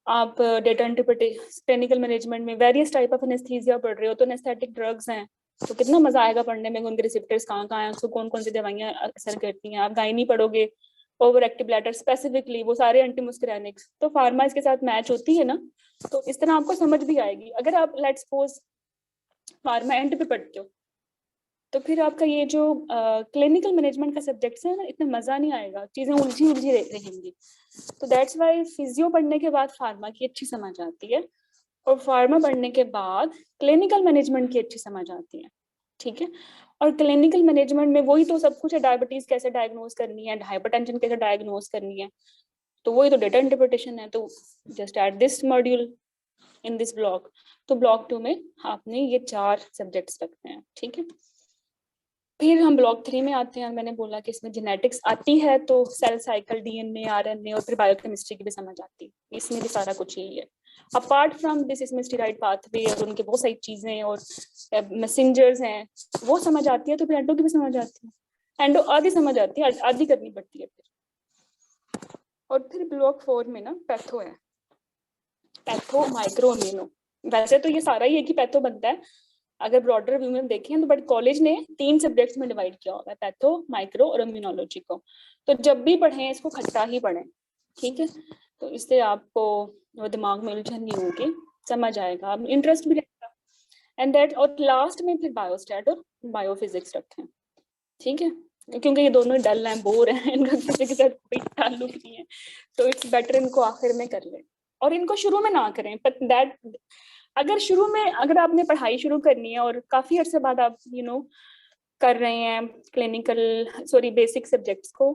आप डेटा इंटरप्रिटेशन क्लिनिकल मैनेजमेंट में वेरियस टाइप ऑफ एनेस्थीसिया पढ़ रहे हो, तो एनेस्थेटिक ड्रग्स हैं, तो कितना मजा आएगा पढ़ने में, उनके रिसेप्टर्स कहाँ कहाँ हैं, उसको कौन कौन सी दवाइयाँ असर करती हैं। आप गायनी पढ़ोगे, ओवर एक्टिव ब्लैडर स्पेसिफिकली वो सारे एंटीमुस्करेनिक्स, तो फार्मा इसके साथ मैच होती है ना, तो इस तरह आपको समझ भी आएगी। अगर आप लेट्स सपोज फार्मा एंड पे पढ़ते हो तो फिर आपका ये जो क्लिनिकल मैनेजमेंट का सब्जेक्ट है ना, इतना मजा नहीं आएगा, चीजें उलझी उलझी रहेंगी। तो दैट्स वाई फिजियो पढ़ने के बाद फार्मा की अच्छी समझ आती है, और फार्मा पढ़ने के बाद क्लिनिकल मैनेजमेंट की अच्छी समझ आती है। ठीक है। और क्लिनिकल मैनेजमेंट में वही तो सब कुछ है, डायबिटीज कैसे डायग्नोज करनी है, हाइपरटेंशन कैसे डायग्नोज करनी है, तो वही तो डेटा इंटरप्रिटेशन है। तो just at this module in this block, तो ब्लॉक 2 में आपने ये 4 सब्जेक्ट्स रखते हैं, ठीक है। फिर हम ब्लॉक 3 में आते हैं। मैंने बोला कि इसमें जेनेटिक्स आती है तो सेल साइकिल, डीएनए, आरएनए और फिर बायोकेमिस्ट्री की भी समझ आती है। इसमें भी सारा कुछ यही है। अपार्ट फ्रॉम दिस इसमें स्टेरॉइड पाथवे और उनके बहुत सारी चीजें और मैसेंजर्स हैं वो समझ आती है, तो फिर एंडो की भी समझ आती है। एंडो आधी समझ आती है, आधी करनी पड़ती है फिर। और फिर ब्लॉक 4 में ना पैथो है, पैथो माइक्रो इम्यूनो। वैसे तो ये सारा ही एक ही पैथो बनता है अगर ब्रॉडर व्यू में देखें तो, बट कॉलेज ने 3 सब्जेक्ट्स में डिवाइड किया होगा, पैथो, माइक्रो और इम्यूनोलॉजी को। तो जब भी पढ़ें इसको खट्टा ही पढ़ें, ठीक है। तो इससे आपको वो दिमाग में उलझन नहीं होगी, समझ आएगा, इंटरेस्ट भी रहेगा। एंड दैट, और लास्ट में फिर बायोस्टैट और बायोफिजिक्स रखें, ठीक है। क्योंकि ये दोनों डल हैं, बोर हैं, इनका किसी के साथ कोई ताल्लुक नहीं है, तो इट्स बेटर इनको आखिर में कर लें। और इनको शुरू में ना करें, बट दैट अगर शुरू में अगर आपने पढ़ाई शुरू करनी है और काफी अर्से बाद आप कर रहे हैं बेसिक सब्जेक्ट्स को,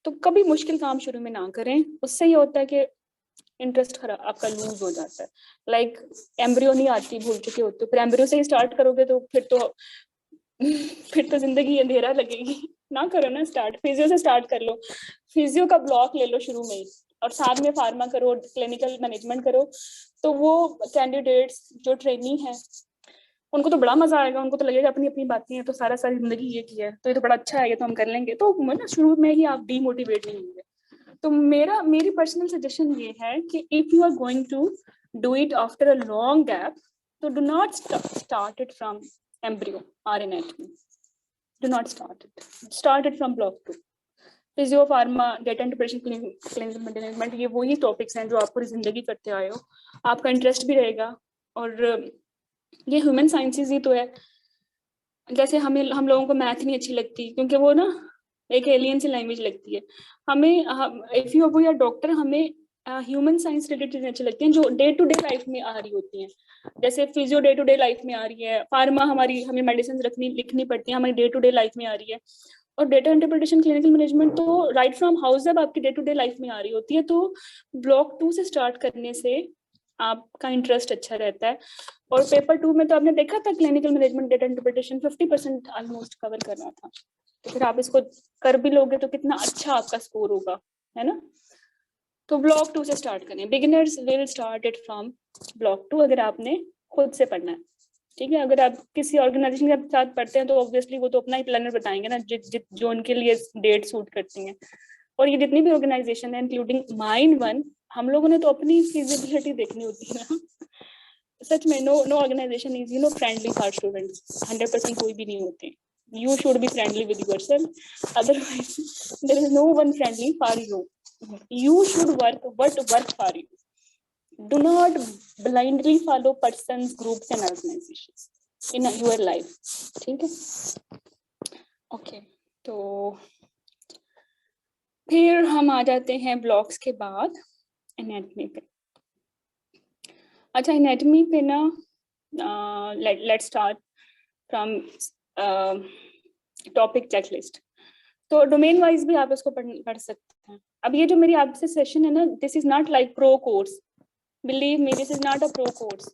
तो कभी मुश्किल काम शुरू में ना करें। उससे ये होता है कि इंटरेस्ट खराब आपका लूज हो जाता है। लाइक एम्ब्रियो नहीं आती, भूल चुके होते, फिर एम्ब्रियो से ही स्टार्ट करोगे तो फिर तो जिंदगी अंधेरा लगेगी। ना करो ना स्टार्ट, फिजियो से स्टार्ट कर लो, फिजियो का ब्लॉक ले लो शुरू में ही, और साथ में फार्मा करो, क्लिनिकल मैनेजमेंट करो। तो वो कैंडिडेट्स जो ट्रेनी है उनको तो बड़ा मजा आएगा, उनको तो लगेगा अपनी अपनी बातें हैं, तो सारा सारी जिंदगी ये की है, तो ये तो बड़ा अच्छा है, ये तो हम कर लेंगे। तो ना शुरू में ही आप डीमोटिवेट नहीं होंगे। तो मेरी पर्सनल सजेशन ये है कि if you are going to do it after a long gap, तो do not start it from embryo और anatomy, do not start it from block 2। Physio, pharma, data interpretation, clinical management, ये वही topics हैं जो आप पूरी जिंदगी करते आए हो, आपका इंटरेस्ट भी रहेगा। और ये ह्यूमन साइंसेज ही तो है। जैसे हम लोगों को मैथ नहीं अच्छी लगती क्योंकि वो ना एक एलियन सी लैंग्वेज लगती है हमें। इफ यू आर डॉक्टर, हमें ह्यूमन साइंस रिलेटेड चीजें अच्छी लगती हैं जो डे टू डे लाइफ में आ रही होती हैं। जैसे physio day to day life में आ रही है, फार्मा हमारी हमें मेडिसिन लिखनी पड़ती है, हमारी डे टू डे लाइफ में आ रही है। और डेटा इंटरप्रिटेशन, क्लिनिकल मैनेजमेंट तो राइट फ्रॉम हाउस जब आपकी डे टू डे लाइफ में आ रही होती है। तो ब्लॉक 2 से स्टार्ट करने से आपका इंटरेस्ट अच्छा रहता है। और पेपर 2 में तो आपने देखा था clinical management data interpretation 50% almost cover कर रहा था। तो फिर आप इसको कर भी लोगे तो कितना अच्छा आपका स्कोर होगा, है ना। तो ब्लॉक 2 से स्टार्ट करें, beginners will start it from block 2 अगर आपने खुद से पढ़ना है, ठीक है। अगर आप किसी ऑर्गेनाइजेशन के साथ पढ़ते हैं तो ऑब्वियसली वो तो अपना ही प्लानर बताएंगे ना, जो उनके लिए डेट सूट करती हैं। और ये जितनी भी ऑर्गेनाइजेशन है इंक्लूडिंग माइन वन, हम लोगों ने तो अपनी फिजिबिलिटी देखनी होती है ना। सच में no organisation is friendly for students, 100% कोई भी नहीं होते। You should be friendly with yourself, otherwise there is no one friendly for you. You should work for you. Do not blindly follow persons, groups and organizations in your life, ठीक है। Okay, तो फिर हम आ जाते हैं blocks के बाद anatomy पे। अच्छा, एनाटॉमी पे ना let's start from topic checklist. तो डोमेन वाइज भी आप इसको पढ़ सकते हैं। अब ये जो मेरी आपसे सेशन है ना, this is not like pro course, believe me, this is not a pro course.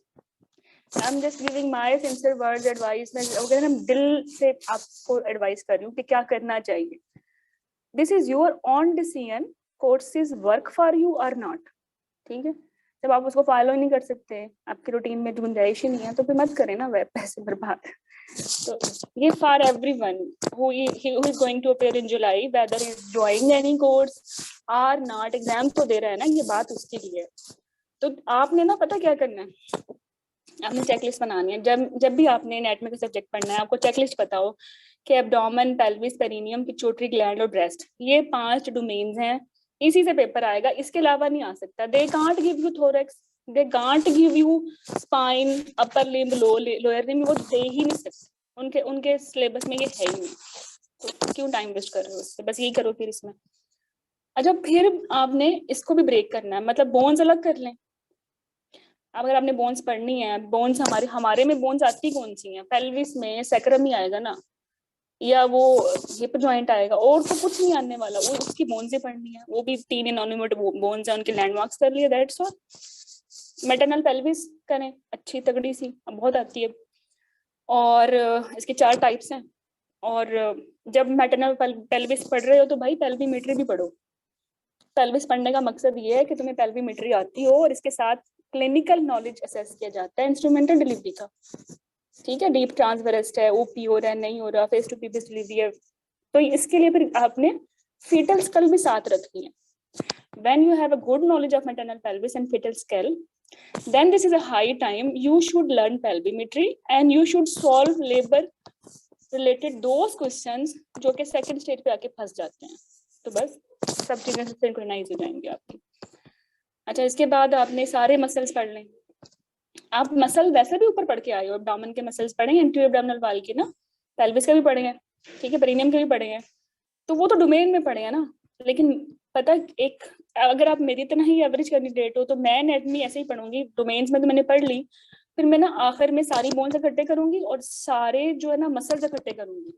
I am just giving my sincere words advice. मैं अगर दिल से आपको एडवाइस कर रही हूँ कि क्या करना चाहिए। This is your own decision, courses work for you और नॉट, ठीक है। जब आप उसको फॉलो ही नहीं कर सकते, आपकी रूटीन में गुंजाइश ही नहीं है, तो फिर मत करें ना वह पैसे बर्बाद। तो ये for everyone who is going to appear in July, whether he is joining any course or not, exam तो दे रहा है ना, ये बात उसके लिए। तो आपने ना पता क्या करना है, आपने चेकलिस्ट बनानी है। जब भी आपने नेट में सब्जेक्ट पढ़ना है, आपको चेकलिस्ट पता हो कि abdomen, pelvis, perineum, pituitary gland और ब्रेस्ट, ये 5 डोमेन्स हैं, इसी से पेपर आएगा, इसके अलावा नहीं आ सकता। They can't give you thorax, they can't give you spine, upper limb, lower limb, वो दे ही नहीं सकते, उनके सिलेबस में ये है ही नहीं। तो क्यों टाइम वेस्ट कर रहे हो उससे, बस यही करो फिर इसमें। अच्छा, फिर आपने इसको भी ब्रेक करना है, मतलब बोन्स अलग कर लें, अब अगर आपने बोन्स पढ़नी है, बोन्स हमारे में बोन्स आती कौन सी हैं? पेल्विस में सैक्रम ही आएगा ना, या वो हिप जॉइंट आएगा, और तो कुछ नहीं आने वाला। वो उसकी बोन्स ही पढ़नी है, वो भी 3 इनोनिमेट बोन्स है, उनके लैंडमार्क्स कर लिए, दैट्स ऑल। मैटरनल पेल्विस करें, अच्छी तगड़ी सी, बहुत आती है। और इसके 4 टाइप्स हैं। और जब मैटरनल पेल्विस पढ़ रहे हो तो भाई पेल्विमेट्री भी पढ़ो। पेल्विस पढ़ने का मकसद ये है कि तुम्हें पेल्विमेट्री आती हो, और इसके साथ क्लिनिकल नॉलेज असेस किया जाता है इंस्ट्रूमेंटल डिलीवरी का। ठीक है, डीप ट्रांसवेरेस्ट है, ओपी हो रहा है नहीं हो रहा, फेस टू पीपिस डिलीवरी है, तो इसके लिए फिर आपने फीटल स्कल भी साथ रखनी है। When you have a good knowledge of maternal pelvis and fetal skull, then this is a high time you should learn pelvimetry and you should solve labor related those questions जो कि second stage पे आके फंस जाते हैं। तो बस सब चीजें सिंक्रोनाइज हो जाएंगी आपकी। अच्छा, इसके बाद आपने सारे मसल्स पढ़ लें। आप मसल वैसे भी ऊपर पढ़ के आए हो, एब्डोमेन के मसल्स पढ़े, एंटीरियर एब्डोमिनल वॉल के ना, पेल्विस के भी पढ़े हैं, ठीक है, पेरिनियम के भी पढ़े हैं, तो वो तो डोमेन में पढ़े हैं ना। लेकिन पता, एक अगर आप मेरी तरह ही एवरेज कैंडिडेट हो तो मैं एनाटॉमी ऐसे ही पढ़ूंगी। डोमेन्स में तो मैंने पढ़ ली, फिर मैं ना आखिर में सारी बोन्स इकट्ठे करूंगी और सारे जो है ना मसल्स इकट्ठे करूंगी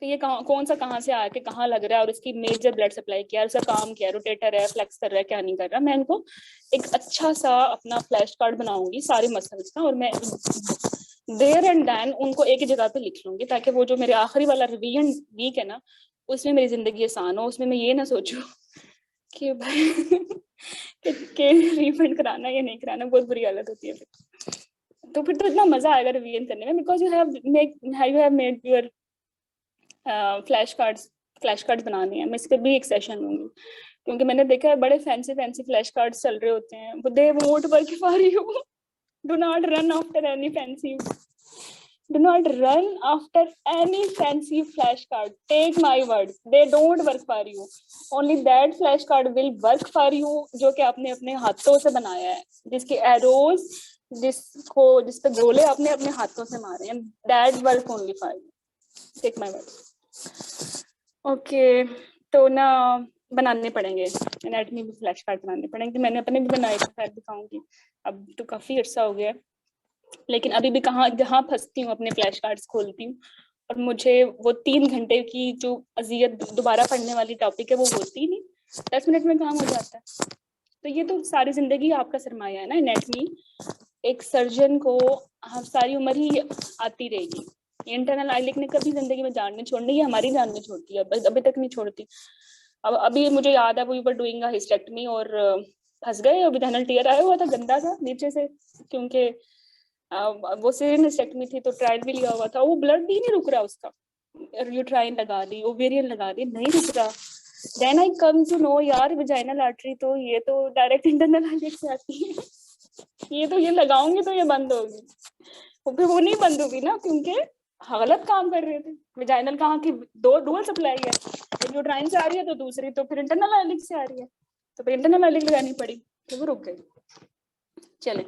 कि ये कौन सा कहाँ से आके कहाँ लग रहा है, और इसकी मेजर ब्लड सप्लाई क्या है, उसका काम क्या है, रोटेटर है, फ्लेक्स कर रहा है, क्या नहीं कर रहा। मैं इनको एक अच्छा सा अपना फ्लैश कार्ड बनाऊंगी सारे मसल्स का, और मैं देयर एंड देन उनको एक ही जगह पे लिख लूंगी, ताकि वो जो मेरे आखिरी वाला रिवीजन वीक है ना, उसमें मेरी जिंदगी आसान हो। उसमें मैं ये ना सोचूं कि भाई कि रिफंड कराना या नहीं कराना, बहुत बुरी हालत होती है फिर। तो फिर तो इतना मजा आएगा रिवीजन करने में, because you have made your flash cards बनाने हैं। मैं इसके भी एक सेशन लूंगी, क्योंकि मैंने देखा है बड़े फैंसी फैंसी फ्लैश कार्ड्स चल रहे होते हैं, they won't work for you, do not run after any fancy, do not run after any fancy flashcard. Take my word, they don't work for you. Only that flashcard will work for you जो कि आपने अपने हाथों से बनाया है, जिसके arrows जिस पे गोले आपने अपने हाथों से मारे हैं, that work only for you. Take my word. Okay, तो ना बनाने पड़ेंगे एनाटॉमी भी, फ्लैश कार्ड बनाने पड़ेंगे। मैंने अपने भी बनाए थे, खैर दिखाऊंगी, अब तो काफी अर्सा हो गया, लेकिन अभी भी जहाँ फंसती हूँ अपने फ्लैश कार्ड्स खोलती हूँ, और मुझे वो 3 घंटे की जो अजियत दोबारा पढ़ने वाली टॉपिक है वो होती नहीं, 10 मिनट में काम हो जाता है। तो ये तो सारी जिंदगी आपका सरमाया है ना एनाटॉमी। एक सर्जन को सारी उम्र ही आती रहेगी। इंटरनल आई लिखने कभी जिंदगी में जान नहीं छोड़नी, ये हमारी जान नहीं छोड़ती है, अभी तक नहीं छोड़ती। अब अभी मुझे याद है, वो डूइंग हिस्टेक्टमी और फंस गए, और विधानल टीयर आया हुआ था गंदा सा नीचे से, क्योंकि वो सीरियन हिस्टेक्टमी थी, तो ट्रायल भी लिया हुआ था, वो ब्लड भी नहीं रुक रहा उसका, यूट्राइन लगा दी, ओवेरियन लगा दी, नहीं रुक रहा। Then I come to know यार, विजाइनल आर्टरी तो ये तो डायरेक्ट इंटरनल आर्टरी से आती है, ये तो ये लगाऊंगी तो ये बंद होगी, फिर वो नहीं बंद होगी ना, क्योंकि गलत काम कर रहे थे। विजाइनल कहाँ की दो डुअल सप्लाई है, एक यूट्राइन से आ रही है तो दूसरी तो फिर इंटरनल आर्टरी से आ रही है, तो फिर इंटरनल आर्टरी लगानी पड़ी, तो वो रुक गई। चले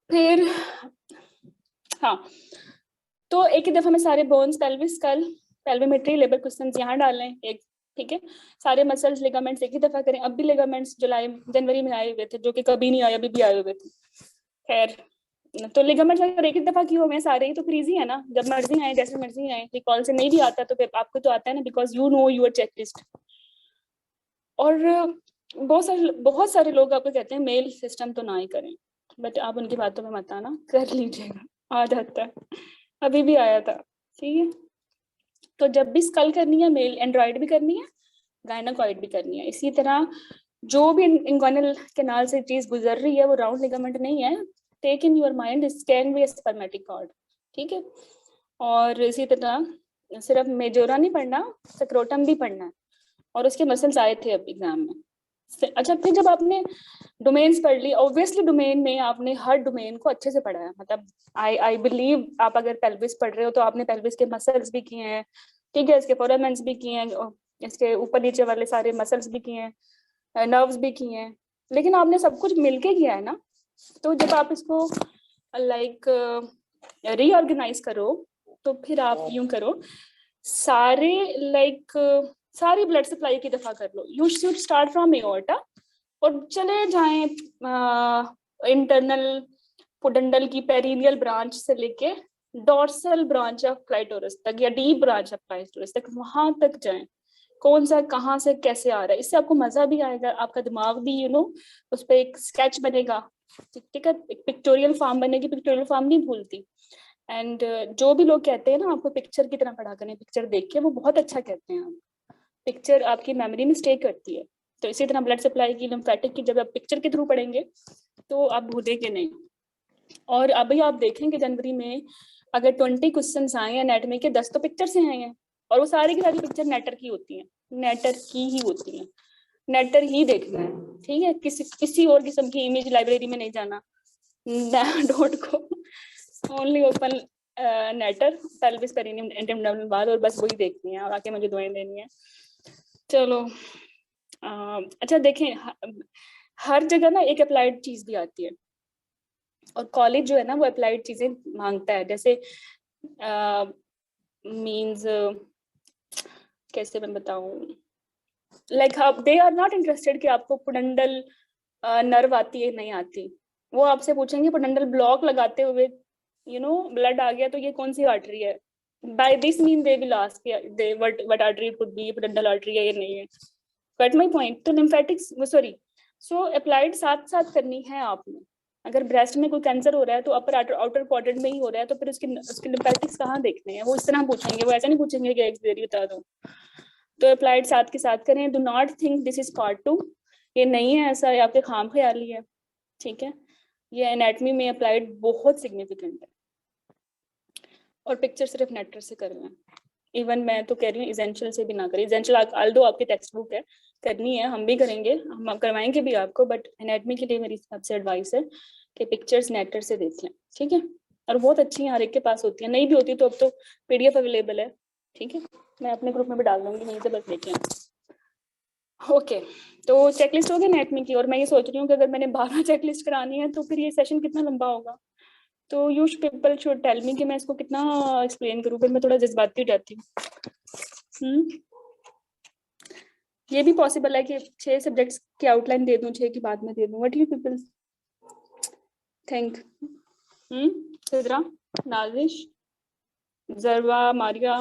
फिर, हाँ, तो एक ही दफा में सारे bones, pelvis, skull, pelvimetry, labour questions यहाँ डालें एक, ठीक है। सारे मसल्स, लिगामेंट्स एक ही दफा करें। अब भी लिगामेंट्स जनवरी में आए हुए थे, जो कि कभी नहीं आए, अभी भी आए हुए थे। खैर, तो लिगामेंट्स अगर एक ही दफा किए हुए हैं सारे ही, तो फिर इजी है ना, जब मर्जी आए, जैसे मर्जी आए। रिकॉल से नहीं भी आता तो फिर आपको तो आता है ना, because you know your checklist. और बहुत सारे लोग आपको कहते हैं मेल सिस्टम तो ना ही करें, बट आप उनकी बातों में मत आना, कर लीजिएगा, आ जाता है, अभी भी आया था, ठीक है। तो जब भी स्कल करनी है, मेल एंड्रॉइड भी करनी है, गायनाकॉइड भी करनी है। इसी तरह जो भी इंगोनल कैनाल से चीज गुजर रही है, वो राउंड लिगामेंट नहीं है, take in your mind, this can be spermatic cord, ठीक है। और इसी तरह सिर्फ मेजोरा नहीं पढ़ना, सक्रोटम भी पढ़ना है, और उसके मसल्स आए थे अब एग्जाम में। अच्छा, फिर जब आपने डोमेन्स पढ़ ली, ऑब्वियसली डोमेन में आपने हर डोमेन को अच्छे से पढ़ा है, मतलब आई बिलीव आप अगर पेल्विस पढ़ रहे हो तो आपने पेल्विस के मसल्स भी किए हैं, ठीक है, इसके फोरामेंस भी किए हैं, इसके ऊपर नीचे वाले सारे मसल्स भी किए हैं, नर्व्स भी किए हैं, लेकिन आपने सब कुछ मिलके किया है ना। तो जब आप इसको लाइक रीऑर्गेनाइज करो, तो फिर आप यूं करो, सारे सारी ब्लड सप्लाई की दफा कर लो। You should start from aorta और चले जाएं इंटरनल पुडंडल की पेरिनियल ब्रांच से लेके डॉर्सल ब्रांच ऑफ क्लाइटोरस तक या डीप ब्रांच ऑफ क्लाइटोरस तक, वहां तक जाएं, कौन सा कहाँ से कैसे आ रहा है। इससे आपको मजा भी आएगा, आपका दिमाग भी उस पर एक स्केच बनेगा, ठीक है, एक पिक्टोरियल फॉर्म बनेगी, पिक्टोरियल फॉर्म नहीं भूलती। एंड जो भी लोग कहते हैं ना आपको पिक्चर की तरह पढ़ा करें, पिक्चर देख के, वो बहुत अच्छा कहते हैं। पिक्चर आपकी मेमोरी में स्टे करती है। तो इसी तरह ब्लड सप्लाई की, लिम्फेटिक की, जब आप पिक्चर के थ्रू पढ़ेंगे तो आप भूलेंगे नहीं। और अभी आप देखेंगे जनवरी में अगर 20 क्वेश्चन आए हैं एनाटॉमी के, 10 तो पिक्चर से आए हैं, और वो सारी की सारी पिक्चर नेटर की होती है, नेटर की ही होती है, नेटर ही देखना है, ठीक है। किसी और किस्म की इमेज लाइब्रेरी में नहीं जाना, डॉट को ओनली ओपन नेटर पेल्विस पेरिनियम एंटेरोडर्मल वॉल, और बस वही देखनी है और आके मुझे दुआएं देनी है। चलो अच्छा देखें, हर जगह ना एक अप्लाइड चीज भी आती है, और कॉलेज जो है ना वो अप्लाइड चीजें मांगता है। जैसे मींस कैसे मैं बताऊं, like they are not interested कि आपको पुडंडल नर्व आती है नहीं आती, वो आपसे पूछेंगे पुडंडल ब्लॉक लगाते हुए ब्लड आ गया तो ये कौन सी आर्टरी है। By this mean they will ask they what artery could be, pudendal artery है या नहीं है। Got my point. तो लिम्फेटिक्स सॉरी, सो अप्लाइड साथ साथ करनी है आपने। अगर ब्रेस्ट में कोई कैंसर हो रहा है तो अपर आउटर क्वाड्रेंट में ही हो रहा है, तो फिर उसके लिम्फेटिक्स कहाँ देखने हैं, वो इस तरह पूछेंगे, वो ऐसा नहीं पूछेंगे कि एक्सपेरी बता दो। तो अप्लाइड साथ के साथ करें। Do not think this is part 2, ये नहीं है ऐसा, ये आपके खाम ख्याली है, ठीक है। ये एनाटॉमी में अप्लाइड बहुत सिग्निफिकेंट है, और पिक्चर सिर्फ नेटर से कर लें। इवन मैं तो कह रही हूँ इजेंशियल से भी ना करें, इजेंशियल आल्दो आपकी टेक्स्ट बुक है, करनी है, हम भी करेंगे, हम करवाएंगे भी आपको, बट एनाटॉमी के लिए मेरी सबसे एडवाइस है कि पिक्चर्स नेटर से देख लें, ठीक है। और बहुत अच्छी है, हर एक के पास होती है, नहीं भी होती तो अब तो पीडीएफ अवेलेबल है, ठीक है, मैं अपने ग्रुप में भी डाल दूंगी, वहीं से बस देख लें। ओके, तो चेकलिस्ट हो गई एनाटॉमी की, और मैं ये सोच रही हूँ कि अगर मैंने 12 चेकलिस्ट करानी है तो फिर ये सेशन कितना लंबा होगा। तो you people should tell me कि मैं इसको कितना एक्सप्लेन करूँ, फिर मैं थोड़ा जज्बाती हो जाती हूँ। ये भी पॉसिबल है कि 6 सब्जेक्ट्स की आउटलाइन दे दूं, 6 की बाद में दे दूं। What you people think? Sidra, Nazish, Jarawa, Maria,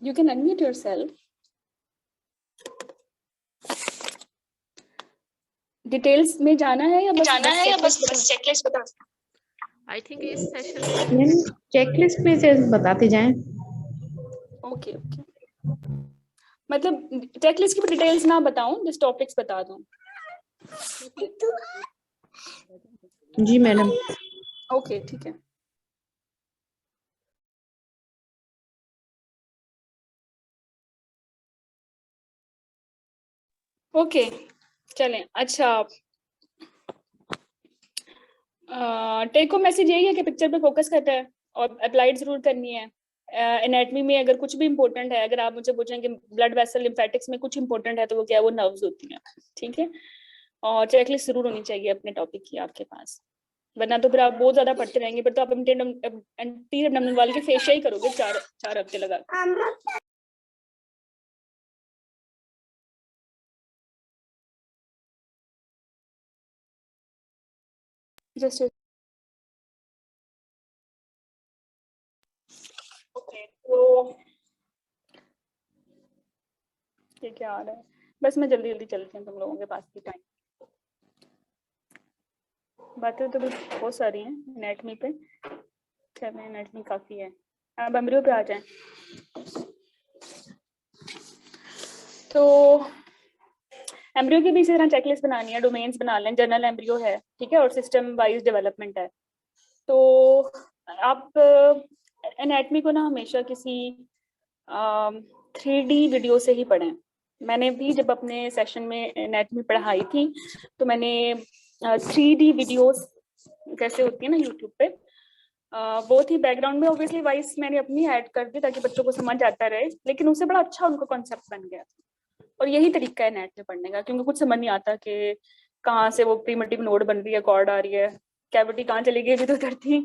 you can unmute yourself. Details में जाना है या बस चेकलिस्ट बता? आई थिंक इस सेशन में चेकलिस्ट पे बताते जाएं। ओके ओके, मतलब चेकलिस्ट की डिटेल्स ना बताऊं, जस्ट टॉपिक्स बता दूं। जी मैडम। ओके ठीक है। ओके चलें। अच्छा, टेक होम मैसेज यही है कि पिक्चर पे फोकस करता है और अप्लाइड जरूर करनी है। एनाटॉमी में अगर कुछ भी इंपॉर्टेंट है, अगर आप मुझे पूछेंगे ब्लड वेसल लिम्फेटिक्स में कुछ इंपॉर्टेंट है तो वो क्या है, वो नर्व्स होती हैं, ठीक है। और चेकलिस्ट जरूर होनी चाहिए अपने टॉपिक की आपके पास, वरना तो फिर आप बहुत ज्यादा पढ़ते रहेंगे, फिर तो आप एंटीरियर एब्डोमिनल वॉल के फेशिया ही करोगे 4 हफ्ते लगा। जस्ट ओके, तो ये क्या आ रहा है, बस मैं जल्दी जल्दी चलती हूँ, तुम लोगों के पास भी टाइम, बातें तो बहुत सारी हैं एनाटॉमी पे, चलें एनाटॉमी काफी है। अब एम्ब्रियो पे आ जाएं। तो एम्ब्रियो की भी इसी तरह चेकलिस्ट बनानी है, डोमेन्स बना लें, जनरल एम्ब्रियो है, ठीक है, और सिस्टम वाइज डेवलपमेंट है। तो आप एनाटॉमी को ना हमेशा किसी 3D वीडियो से ही पढ़ें। मैंने भी जब अपने सेशन में एनाटॉमी पढ़ाई थी तो मैंने 3D वीडियोस जैसे होती है ना यूट्यूब पे, वो थी बैकग्राउंड में, ऑब्वियसली वाइस मैंने अपनी ऐड कर दी ताकि बच्चों को समझ आता रहे, लेकिन उससे बड़ा अच्छा उनको कॉन्सेप्ट बन गया। और यही तरीका है नेट में पढ़ने का, क्योंकि कुछ समझ नहीं आता कि कहाँ से वो प्रीमेटिव नोड बन रही है, कॉर्ड आ रही है, कैविटी कहाँ चली गई, भी तो उधर थी।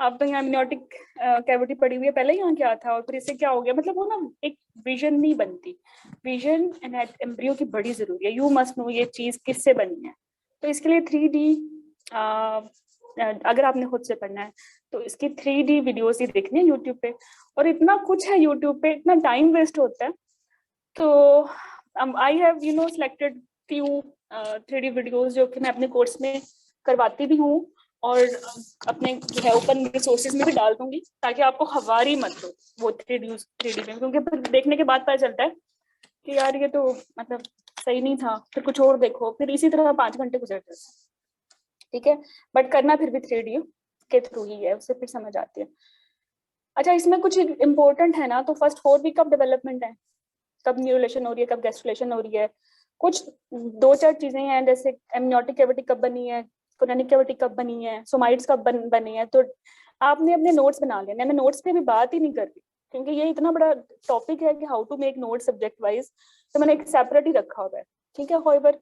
अब तो यहाँ एमनियोटिक कैविटी पड़ी हुई है, पहले यहाँ क्या था और फिर इससे क्या हो गया, मतलब वो ना एक विजन नहीं बनती। विजन एम्ब्रियो की बड़ी जरूरी है, यू मस्ट नो ये चीज किससे बनी है, तो इसके लिए 3D अगर आपने खुद से पढ़ना है तो इसकी 3D वीडियोस ही देखनी है यूट्यूब पे, और इतना कुछ है यूट्यूब पे, इतना टाइम वेस्ट होता है। तो I have selected few 3D videos जो कि मैं अपने कोर्स में करवाती भी हूँ, और अपने जो है ओपन रिसोर्सेज में भी डाल दूंगी, ताकि आपको हवारी मत हो वो 3D में, क्योंकि फिर देखने के बाद पता चलता है कि यार ये तो मतलब सही नहीं था, फिर कुछ और देखो, फिर इसी तरह 5 घंटे गुजर जाते हैं। ठीक है, बट करना फिर भी 3D के थ्रू ही है, उससे फिर समझ आती है। अच्छा, इसमें कुछ इंपॉर्टेंट है ना, तो फर्स्ट 4 वीक कब डेवलपमेंट है, कब न्यूरोलेशन हो रही है, कब गैस्ट्रुलेशन हो रही है, कुछ 2-4 चीजें हैं, जैसे एमनियोटिक कैविटी कब बनी है, कोरोनिक कैविटी कब बनी है, सोमाइट्स कब बनी है। तो आपने अपने नोट्स बना लेने, मैं नोट्स पे भी बात ही नहीं कर रही, क्योंकि ये इतना बड़ा टॉपिक है कि how to make note subject wise, तो मैंने एक सेपरेट ही रखा हुआ है। ठीक है, होएवर